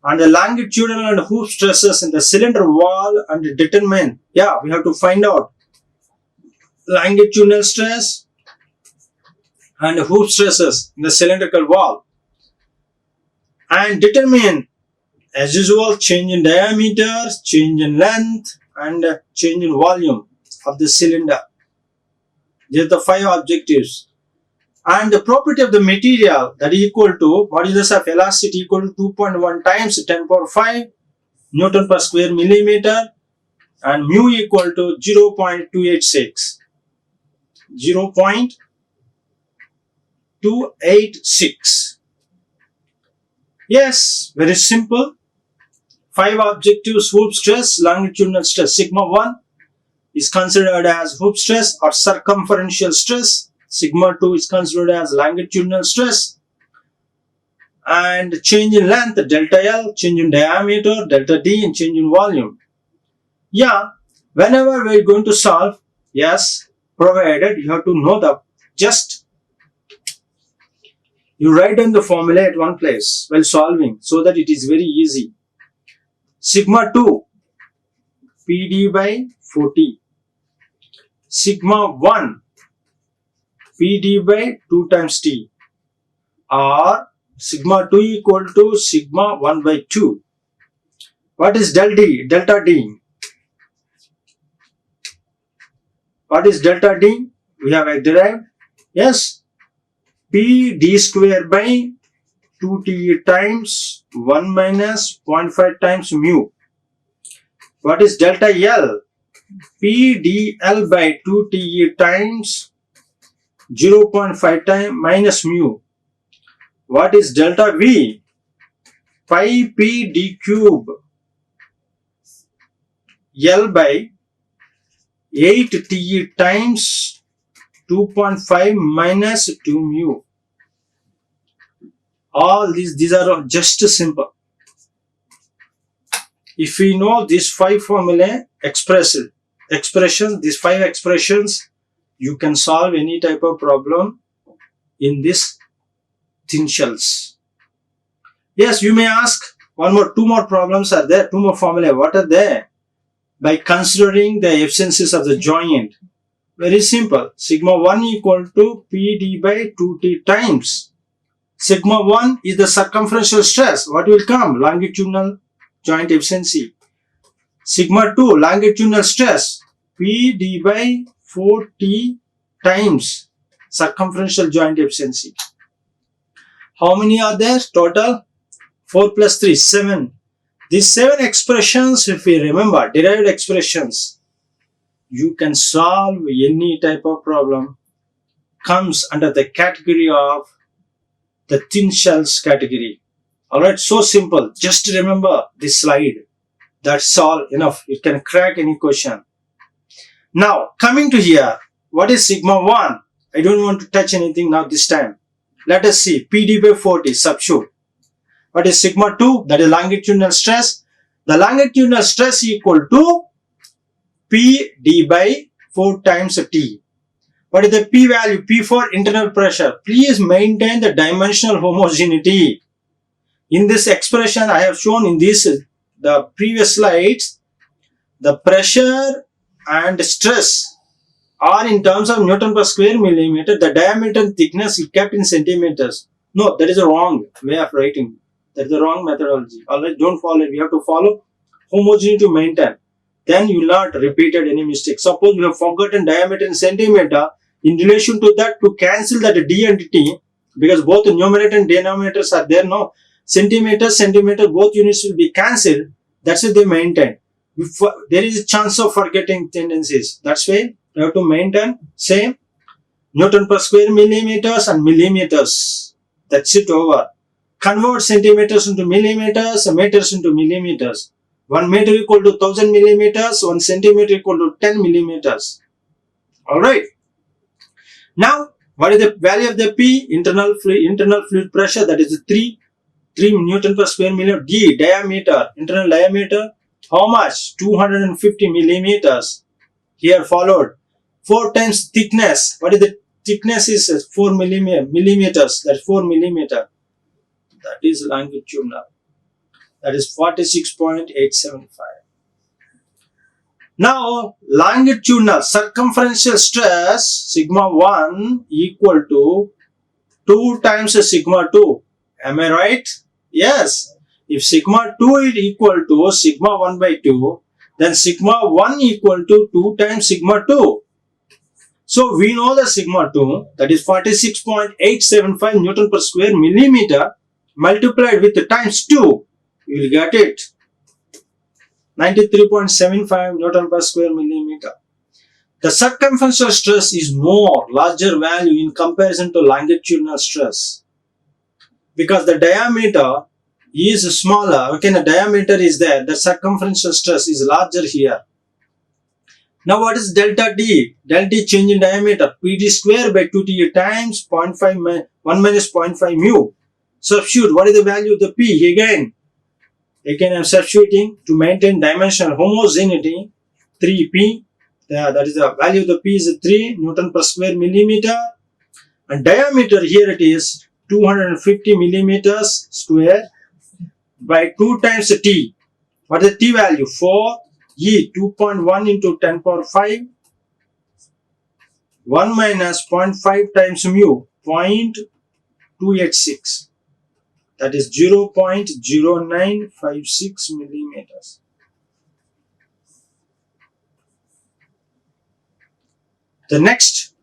and the longitudinal and hoop stresses in the cylinder wall and determine. Yeah, we have to find out longitudinal stress and hoop stresses in the cylindrical wall and determine, as usual, change in diameter, change in length and change in volume of the cylinder. These are the 5 objectives. And the property of the material, that is equal to modulus of elasticity equal to 2.1 times 10 power 5 Newton per square millimeter, and mu equal to 0.286. 0.286. Yes, very simple. 5 objectives: hoop stress, longitudinal stress. Sigma 1 is considered as hoop stress or circumferential stress. Sigma 2 is considered as longitudinal stress. And change in length, delta L, change in diameter, delta D, and change in volume. Yeah, whenever we are going to solve, yes, provided you have to know you write down the formula at one place while solving so that it is very easy. Sigma 2, PD by 40. Sigma 1, PD by 2 times T, or sigma 2 equal to sigma 1 by 2. What is delta D? Delta D. What is delta D? We have derived. Yes. P D square by 2T times 1 minus 0.5 times mu. What is delta L? P D L by 2T times 0.5 times minus mu. What is delta V? Pi P D cube L by 8T times 2.5 minus 2 mu. All these are just simple. If we know these 5 formulae these 5 expressions, you can solve any type of problem in this thin shells. Yes, you may ask, two more problems are there, 2 more formulae. What are they? By considering the efficiencies of the joint. Very simple. Sigma 1 equal to PD by 2T times. Sigma 1 is the circumferential stress. What will come? Longitudinal joint efficiency. Sigma 2, longitudinal stress. PD by 4T times circumferential joint efficiency. How many are there total? 4 plus 3, 7. These 7 expressions, if we remember, derived expressions, you can solve any type of problem. Comes under the category of the thin shells category. Alright, so simple. Just remember this slide. That's all enough. You can crack any question. Now, coming to here, what is sigma 1? I don't want to touch anything now this time. Let us see. PD by 40, substitute. What is sigma 2? That is longitudinal stress. The longitudinal stress equal to PD by 4 times T. What is the P value? P for internal pressure. Please maintain the dimensional homogeneity. In this expression I have shown in the previous slides, the pressure and stress are in terms of Newton per square millimeter. The diameter and thickness is kept in centimeters. No, that is a wrong way of writing. That is the wrong methodology. Alright, don't follow it. We have to follow homogeneity to maintain. Then you will not repeat any mistake. Suppose we have forgotten diameter in centimeter. In relation to that, to cancel that D and T, because both the numerator and denominators are there, no, centimeter, both units will be cancelled. That's why they maintain. If there is a chance of forgetting tendencies. That's why you have to maintain same Newton per square millimeters and millimeters. That's it, over. Convert centimeters into millimeters and meters into millimeters. 1 meter equal to 1000 millimeters, 1 centimeter equal to 10 millimeters. Alright. Now, what is the value of the P? Internal fluid pressure, that is 3 Newton per square millimeter. D, diameter, internal diameter, how much? 250 millimeters. Here followed. 4 times thickness. What is the thickness? Is 4 millimeters. That's 4 millimeter. That is longitudinal. that is 46.875. Now, longitudinal circumferential stress sigma 1 equal to 2 times sigma 2. Am I right? Yes. If sigma 2 is equal to sigma 1 by 2, then sigma 1 equal to 2 times sigma 2. So we know the sigma 2, that is 46.875 Newton per square millimeter, multiplied with times 2, you will get it 93.75 Newton per square millimeter. The circumferential stress is more, larger value in comparison to longitudinal stress, because the diameter is smaller. Okay, the diameter is there, the circumferential stress is larger here. Now what is delta D? Delta D change in diameter, PD square by 2T times 0.5 1 minus 0.5 mu. Substitute, what is the value of the P? Again I am substituting to maintain dimensional homogeneity. 3P, that is the value of the P is 3 Newton per square millimeter, and diameter here it is 250 millimeters square by 2 times T. What is the T value? 4 E 2.1 into 10 power 5, 1 minus 0.5 times mu, 0.286, that is 0.0956 millimeters. The next,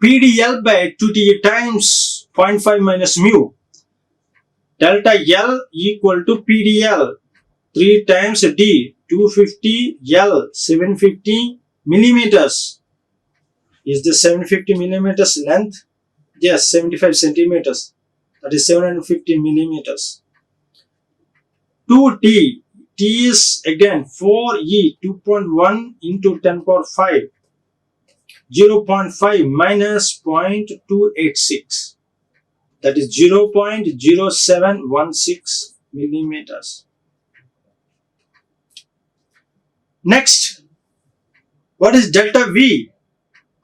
PDL by 2T times 0.5 minus mu, delta L equal to PDL 3 times D, 250 L, 750 millimeters. Is this 750 millimeters length? Yes, 75 centimeters. That is 750 millimeters. 2T, T is again 4E, 2.1 into 10 power 5, 0.5 minus 0.286. That is 0.0716 millimeters. Next, what is delta V?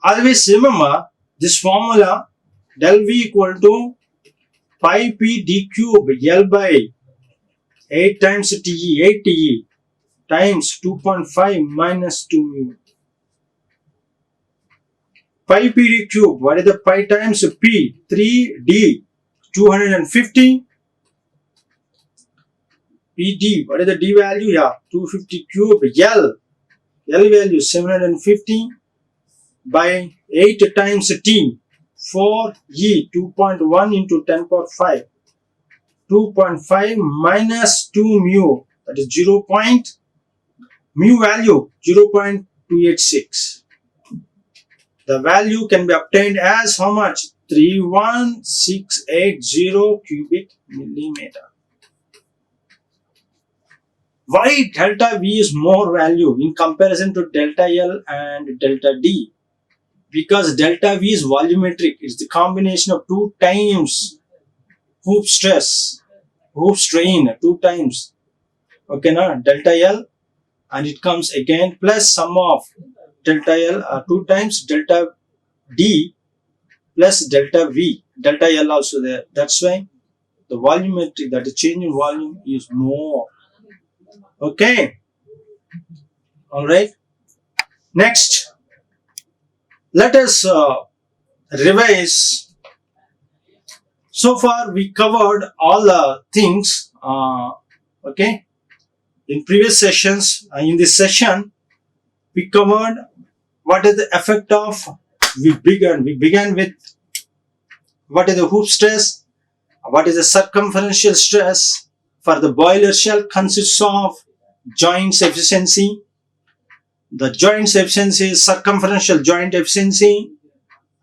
Always remember this formula, del V equal to pi P d cube L by 8 times TE, 8 TE times 2.5 minus 2 mu. Pi P d cube, what is the pi times P? 3D, 250. PD, what is the D value here? 250 cube. L value 750 by 8 times T. 4E 2.1 into 10 power 5. 2.5 minus 2 mu, that is 0. Mu value 0.286. The value can be obtained as how much? 31680 cubic millimeter. Why delta V is more value in comparison to delta L and delta D? Because delta V is volumetric. It's the combination of 2 times hoop stress, hoop strain, 2 times. Okay, now delta L, and it comes again plus sum of delta L 2 times delta D plus delta V. Delta L also there. That's why the volumetric, that the change in volume is more. Okay. Alright. Next, let us revise. So far we covered all the things. Okay. In previous sessions, in this session, we covered what is the effect of, we began with what is the hoop stress, what is the circumferential stress. For the boiler shell consists of joints efficiency. The joints efficiency is circumferential joint efficiency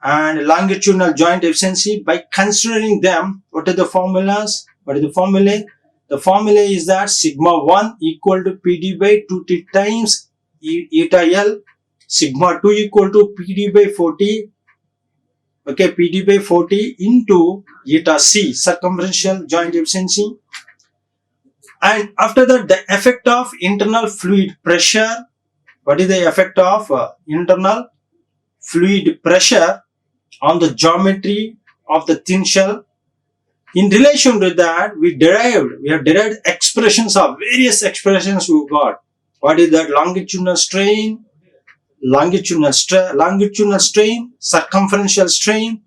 and longitudinal joint efficiency. By considering them, what are the formulas? What is the formula? The formula is that sigma 1 equal to PD by 2T times eta L, sigma 2 equal to PD by 40, okay, PD by 40 into eta C, circumferential joint efficiency. And after that, the effect of internal fluid pressure. What is the effect of internal fluid pressure on the geometry of the thin shell? In relation to that, we have derived expressions of various expressions we got. What is that? Longitudinal strain, longitudinal strain, circumferential strain,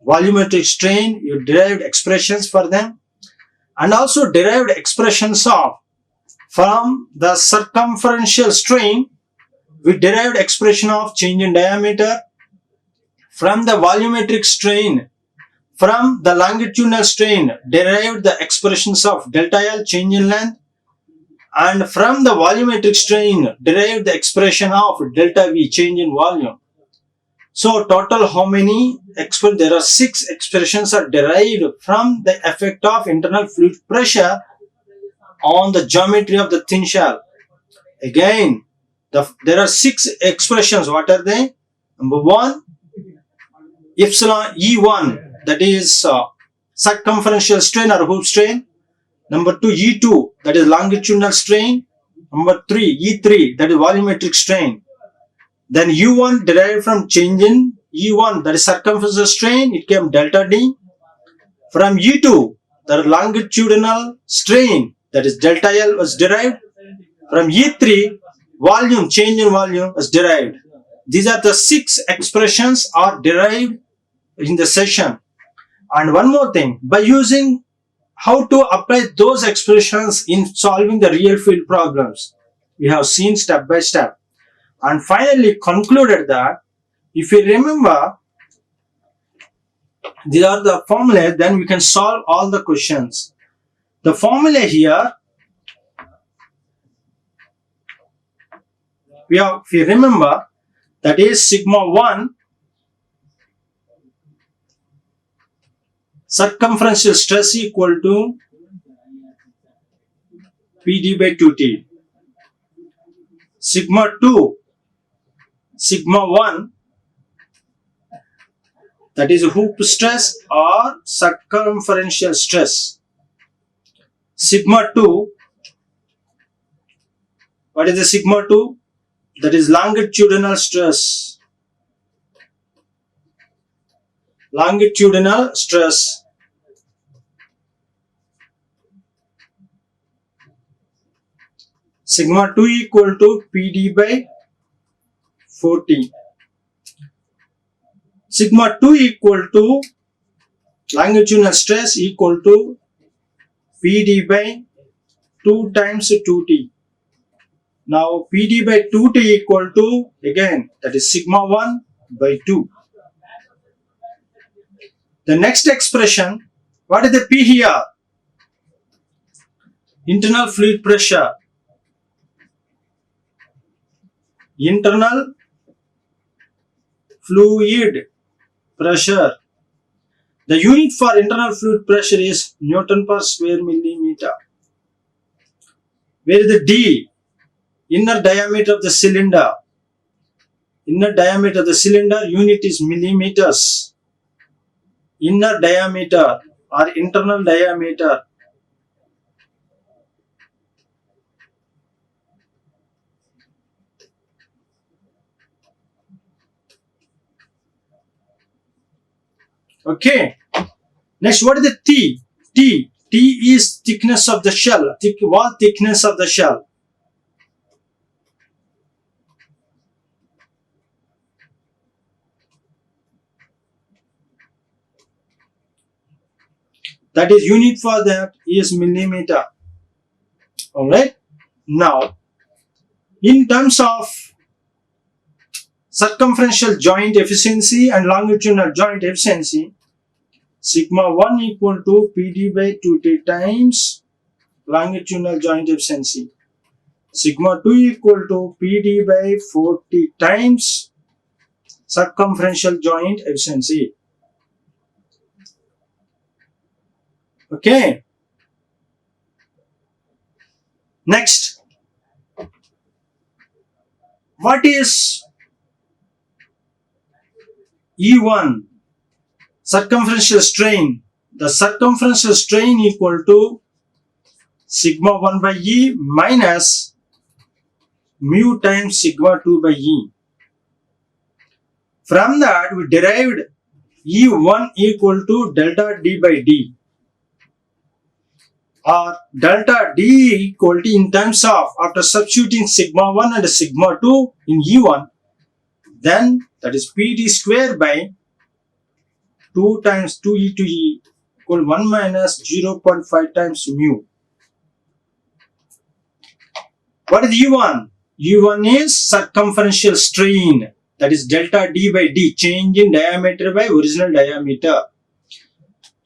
volumetric strain. You derived expressions for them, and also derived expressions of from the circumferential strain. We derived expression of change in diameter. From the volumetric strain, from the longitudinal strain, derived the expressions of delta L, change in length, and from the volumetric strain, derived the expression of delta V, change in volume. So total how many? There are 6 expressions are derived from the effect of internal fluid pressure on the geometry of the thin shell. Again, there are 6 expressions. What are they? Number 1, epsilon E1, that is circumferential strain or hoop strain. Number 2, E2, that is longitudinal strain. Number 3, E3, that is volumetric strain. Then U1 derived from change in E1, that is circumferential strain, it came delta D. From E2, the longitudinal strain, that is delta L, was derived. From E3, volume, change in volume was derived. These are the 6 expressions are derived in the session. And one more thing, by using how to apply those expressions in solving the real field problems, we have seen step by step. And finally concluded that if you remember these are the formulae, then we can solve all the questions. The formula here, if you remember, that is sigma 1 circumferential stress equal to PD by 2T. Sigma 2, sigma 1, that is hoop stress or circumferential stress. Sigma 2, what is the sigma 2? That is longitudinal stress. Longitudinal stress. Sigma 2 equal to PD by 40. Sigma 2 equal to longitudinal stress equal to PD by 2 times 2T. Now PD by 2T equal to, again, that is sigma 1 by 2. The next expression, what is the P here? Internal fluid pressure. Internal fluid pressure. The unit for internal fluid pressure is Newton per square millimeter. Where is the D? Inner diameter of the cylinder. Inner diameter of the cylinder unit is millimeters. Inner diameter or internal diameter. Okay. Next, what is the T? T is thickness of the shell. Wall thickness of the shell. That is unit for that is millimeter. Alright. Now, in terms of circumferential joint efficiency and longitudinal joint efficiency, sigma 1 equal to PD by 2T times longitudinal joint efficiency. Sigma 2 equal to PD by 40 times circumferential joint efficiency. Okay. Next, what is E1? Circumferential strain. The circumferential strain equal to sigma 1 by E minus mu times sigma 2 by E. From that we derived E1 equal to delta D by D. or delta D equal to, in terms of, after substituting sigma 1 and sigma 2 in E1, then that is PD square by 2 times 2E to E equal 1 minus 0.5 times mu. What is U1? U1 is circumferential strain, that is delta D by D, change in diameter by original diameter.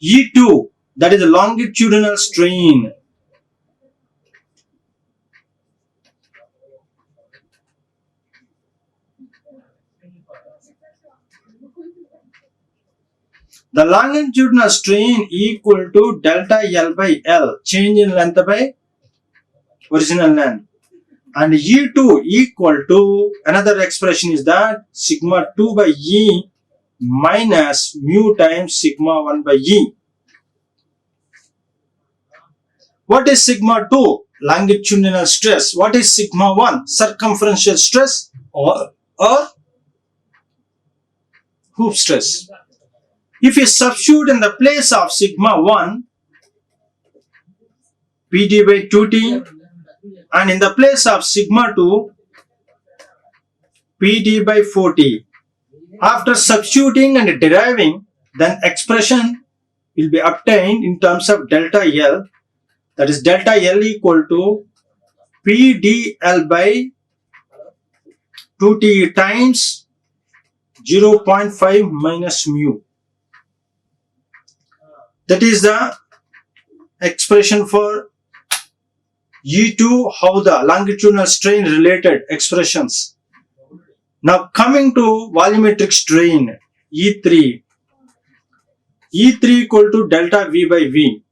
E2, that is longitudinal strain. The longitudinal strain equal to delta L by L, change in length by original length. And E2 equal to, another expression is that sigma 2 by E minus mu times sigma 1 by E. What is sigma 2? Longitudinal stress. What is sigma 1? Circumferential stress or hoop stress. If you substitute in the place of sigma 1 PD by 2T and in the place of sigma 2 PD by 4T, after substituting and deriving, then expression will be obtained in terms of delta L, that is delta L equal to PdL by 2T times 0.5 minus mu. That is the expression for E2, how the longitudinal strain related expressions. Now coming to volumetric strain, E3. E3 equal to delta V by V.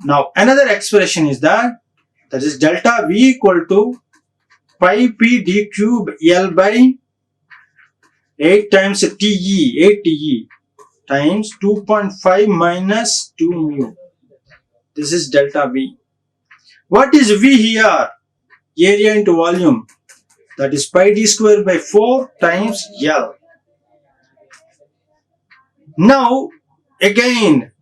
Now another expression is that is delta V equal to pi P d cube L by 8 times TE, 8 TE times 2.5 minus 2 mu. This is delta V. What is V here? Area into volume. That is pi d square by 4 times L. Now again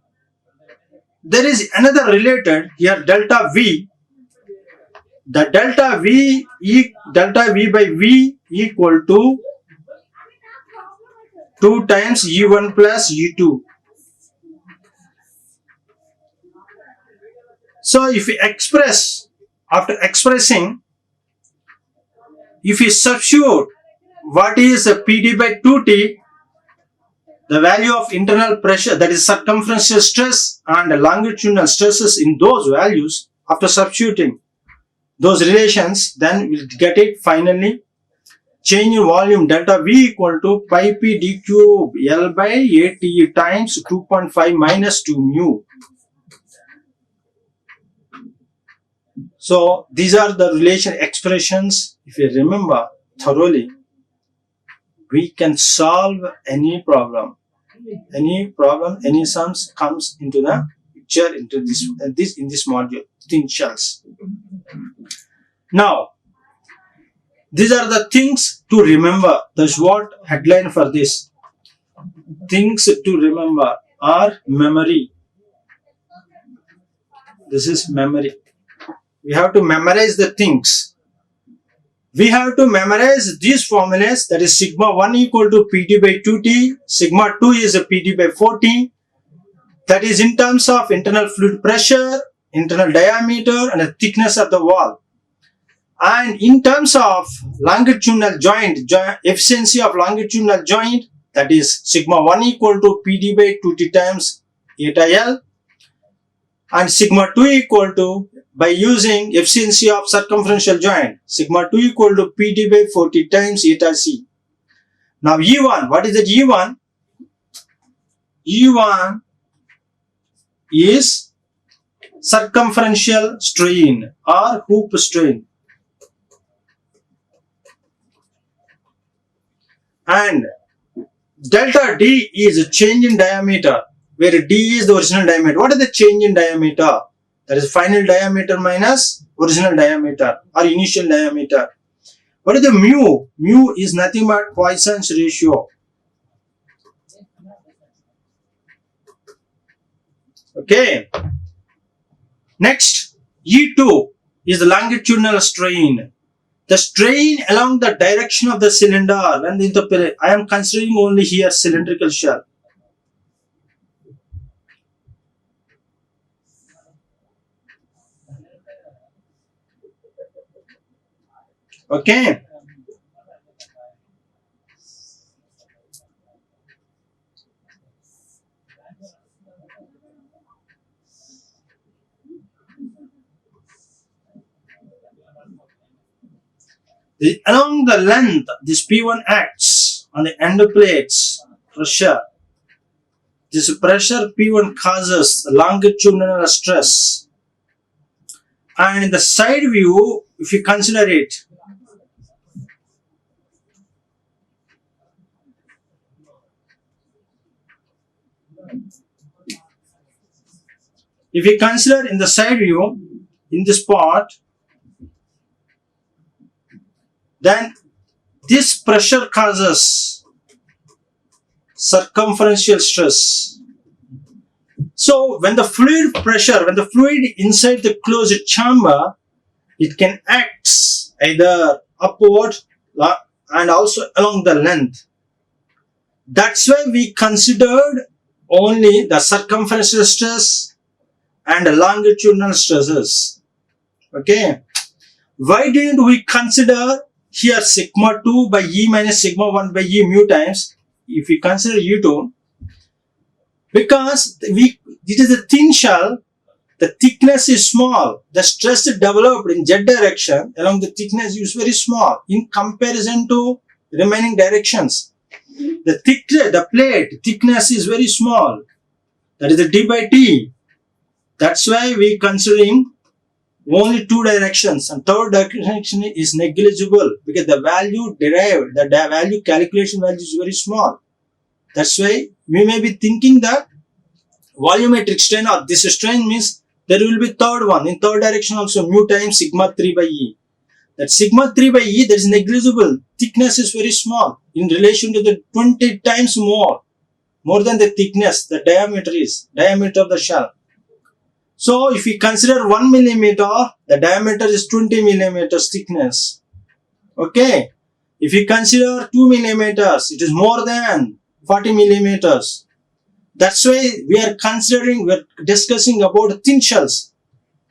there is another related here, delta V. The delta V by V equal to 2 times E1 plus E2. So if we express, after expressing, if we substitute what is PD by 2T, the value of internal pressure, that is circumferential stress and longitudinal stresses in those values, after substituting those relations, then we'll get it finally. Change in volume delta V equal to pi P d cube L by 8 T times 2.5 minus 2 mu. So these are the relation expressions. If you remember thoroughly, we can solve any problem. Any sums comes into the picture into in this module, thin shells. Now, these are the things to remember. That's what headline for this. Things to remember are memory. This is memory. We have to memorize the things. We have to memorize these formulas, that is sigma 1 equal to PD by 2T, sigma 2 is a PD by 4T, that is in terms of internal fluid pressure, internal diameter and the thickness of the wall. And in terms of longitudinal joint, efficiency of longitudinal joint, that is sigma 1 equal to PD by 2T times eta L, and sigma 2 equal to, by using efficiency of circumferential joint, sigma 2 equal to PD by 40 times eta C. Now E1, what is the E1? E1 is circumferential strain or hoop strain. And delta D is a change in diameter, where D is the original diameter. What is the change in diameter? That is final diameter minus original diameter or initial diameter. What is the mu? Mu is nothing but Poisson's ratio. Okay. Next, E2 is the longitudinal strain. The strain along the direction of the cylinder. I am considering only here cylindrical shell. Okay. Along the length, this P1 acts on the end plates pressure. This pressure P1 causes longitudinal stress. And in the side view, if you consider it, if you consider in the side view, in this part, then this pressure causes circumferential stress. So when the fluid inside the closed chamber, it can act either upward and also along the length. That's why we considered only the circumferential stress and the longitudinal stresses. Okay. Why didn't we consider here sigma 2 by E minus sigma 1 by E mu times if we consider U2? Because it is a thin shell, the thickness is small, the stress developed in z direction along the thickness is very small in comparison to remaining directions. The plate thickness is very small, that is the d by t. That's why we considering only two directions, and third direction is negligible because the value derived, the value calculation value is very small. That's why we may be thinking that volumetric strain or this strain means there will be third one in third direction also mu times sigma 3 by E. That sigma 3 by E, that is negligible. Thickness is very small in relation to the 20 times more than the thickness, the diameter of the shell. So if we consider 1 millimeter, the diameter is 20 millimeters thickness. Okay. If we consider 2 millimeters, it is more than 40 millimeters. That's why we are discussing about thin shells.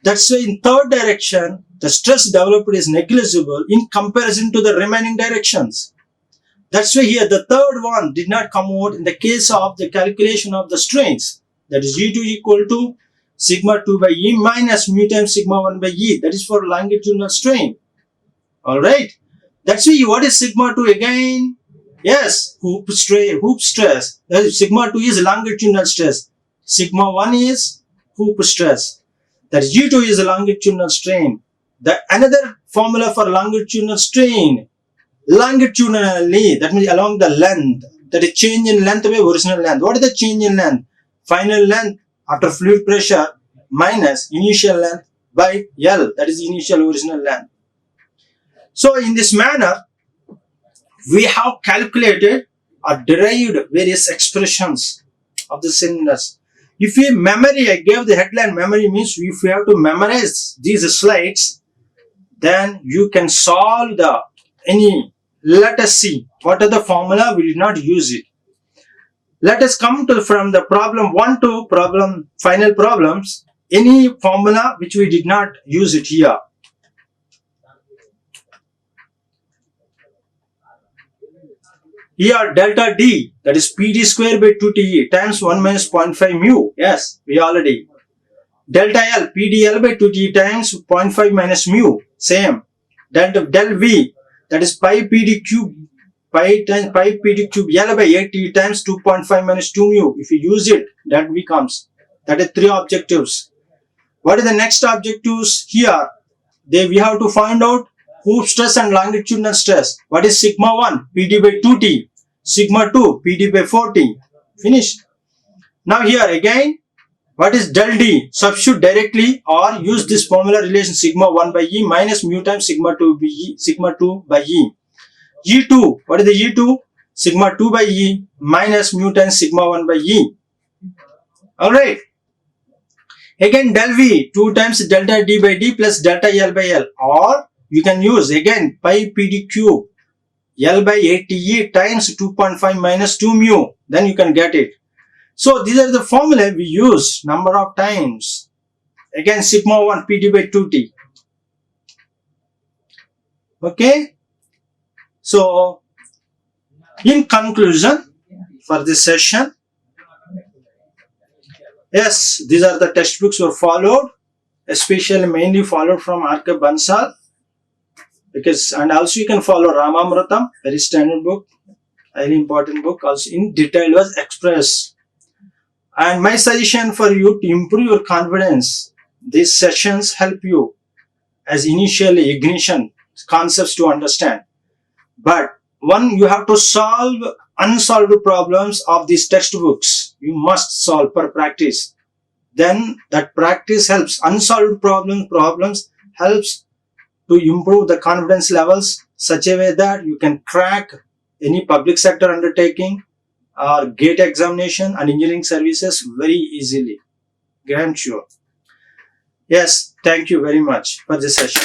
That's why in third direction, the stress developed is negligible in comparison to the remaining directions. That's why here the third one did not come out in the case of the calculation of the strains. That is U2 equal to sigma 2 by E minus mu times sigma 1 by E. That is for longitudinal strain. Alright. That's why what is sigma 2 again? Yes, hoop stress. Sigma 2 is longitudinal stress. Sigma 1 is hoop stress. That is U2 is a longitudinal strain. Another formula for longitudinal strain, longitudinally, that means along the length. That is change in length by original length. What is the change in length? Final length after fluid pressure minus initial length by L. That is initial original length. So in this manner, we have calculated or derived various expressions of the cylinders. If we memory, I gave the headline memory means if you have to memorize these slides, then you can solve let us see what are the formula, we did not use it. Let us come to from the problem 1 to final problems, any formula which we did not use it here. Here delta D, that is PD square by 2TE times 1 minus 0.5 mu. Yes, we already. Delta L, PDL by 2TE times 0.5 minus mu. Same. Del V, that is pi PD cube L by 8TE times 2.5 minus 2 mu. If you use it, that becomes. That is 3 objectives. What is the next objectives here? We have to find out hoop stress and longitudinal stress. What is sigma 1? PD by 2T. Sigma 2, PD by 4T. Finished. Now here again, what is del D? Substitute directly or use this formula relation sigma 1 by E minus mu times sigma 2 by E. E2, what is the E2? Sigma 2 by E minus mu times sigma 1 by E. Alright. Again del V 2 times delta D by D plus delta L by L, or you can use again pi PD cube L by 8TE times 2.5 minus 2 mu, then you can get it. So these are the formula we use number of times. Again sigma 1 PD by 2T. Okay. So in conclusion for this session, yes, these are the textbooks were followed, especially mainly followed from R.K. Bansal, because, and also you can follow Ramamratam, very standard book, highly important book, also in detail was expressed. And my suggestion for you to improve your confidence, these sessions help you as initially ignition concepts to understand. But one, you have to solve unsolved problems of these textbooks. You must solve per practice. Then that practice helps. Unsolved problems helps to improve the confidence levels such a way that you can crack any public sector undertaking or gate examination and engineering services very easily. I'm sure. Yes, thank you very much for this session.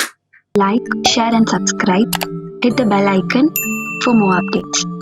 Like, share and subscribe. Hit the bell icon for more updates.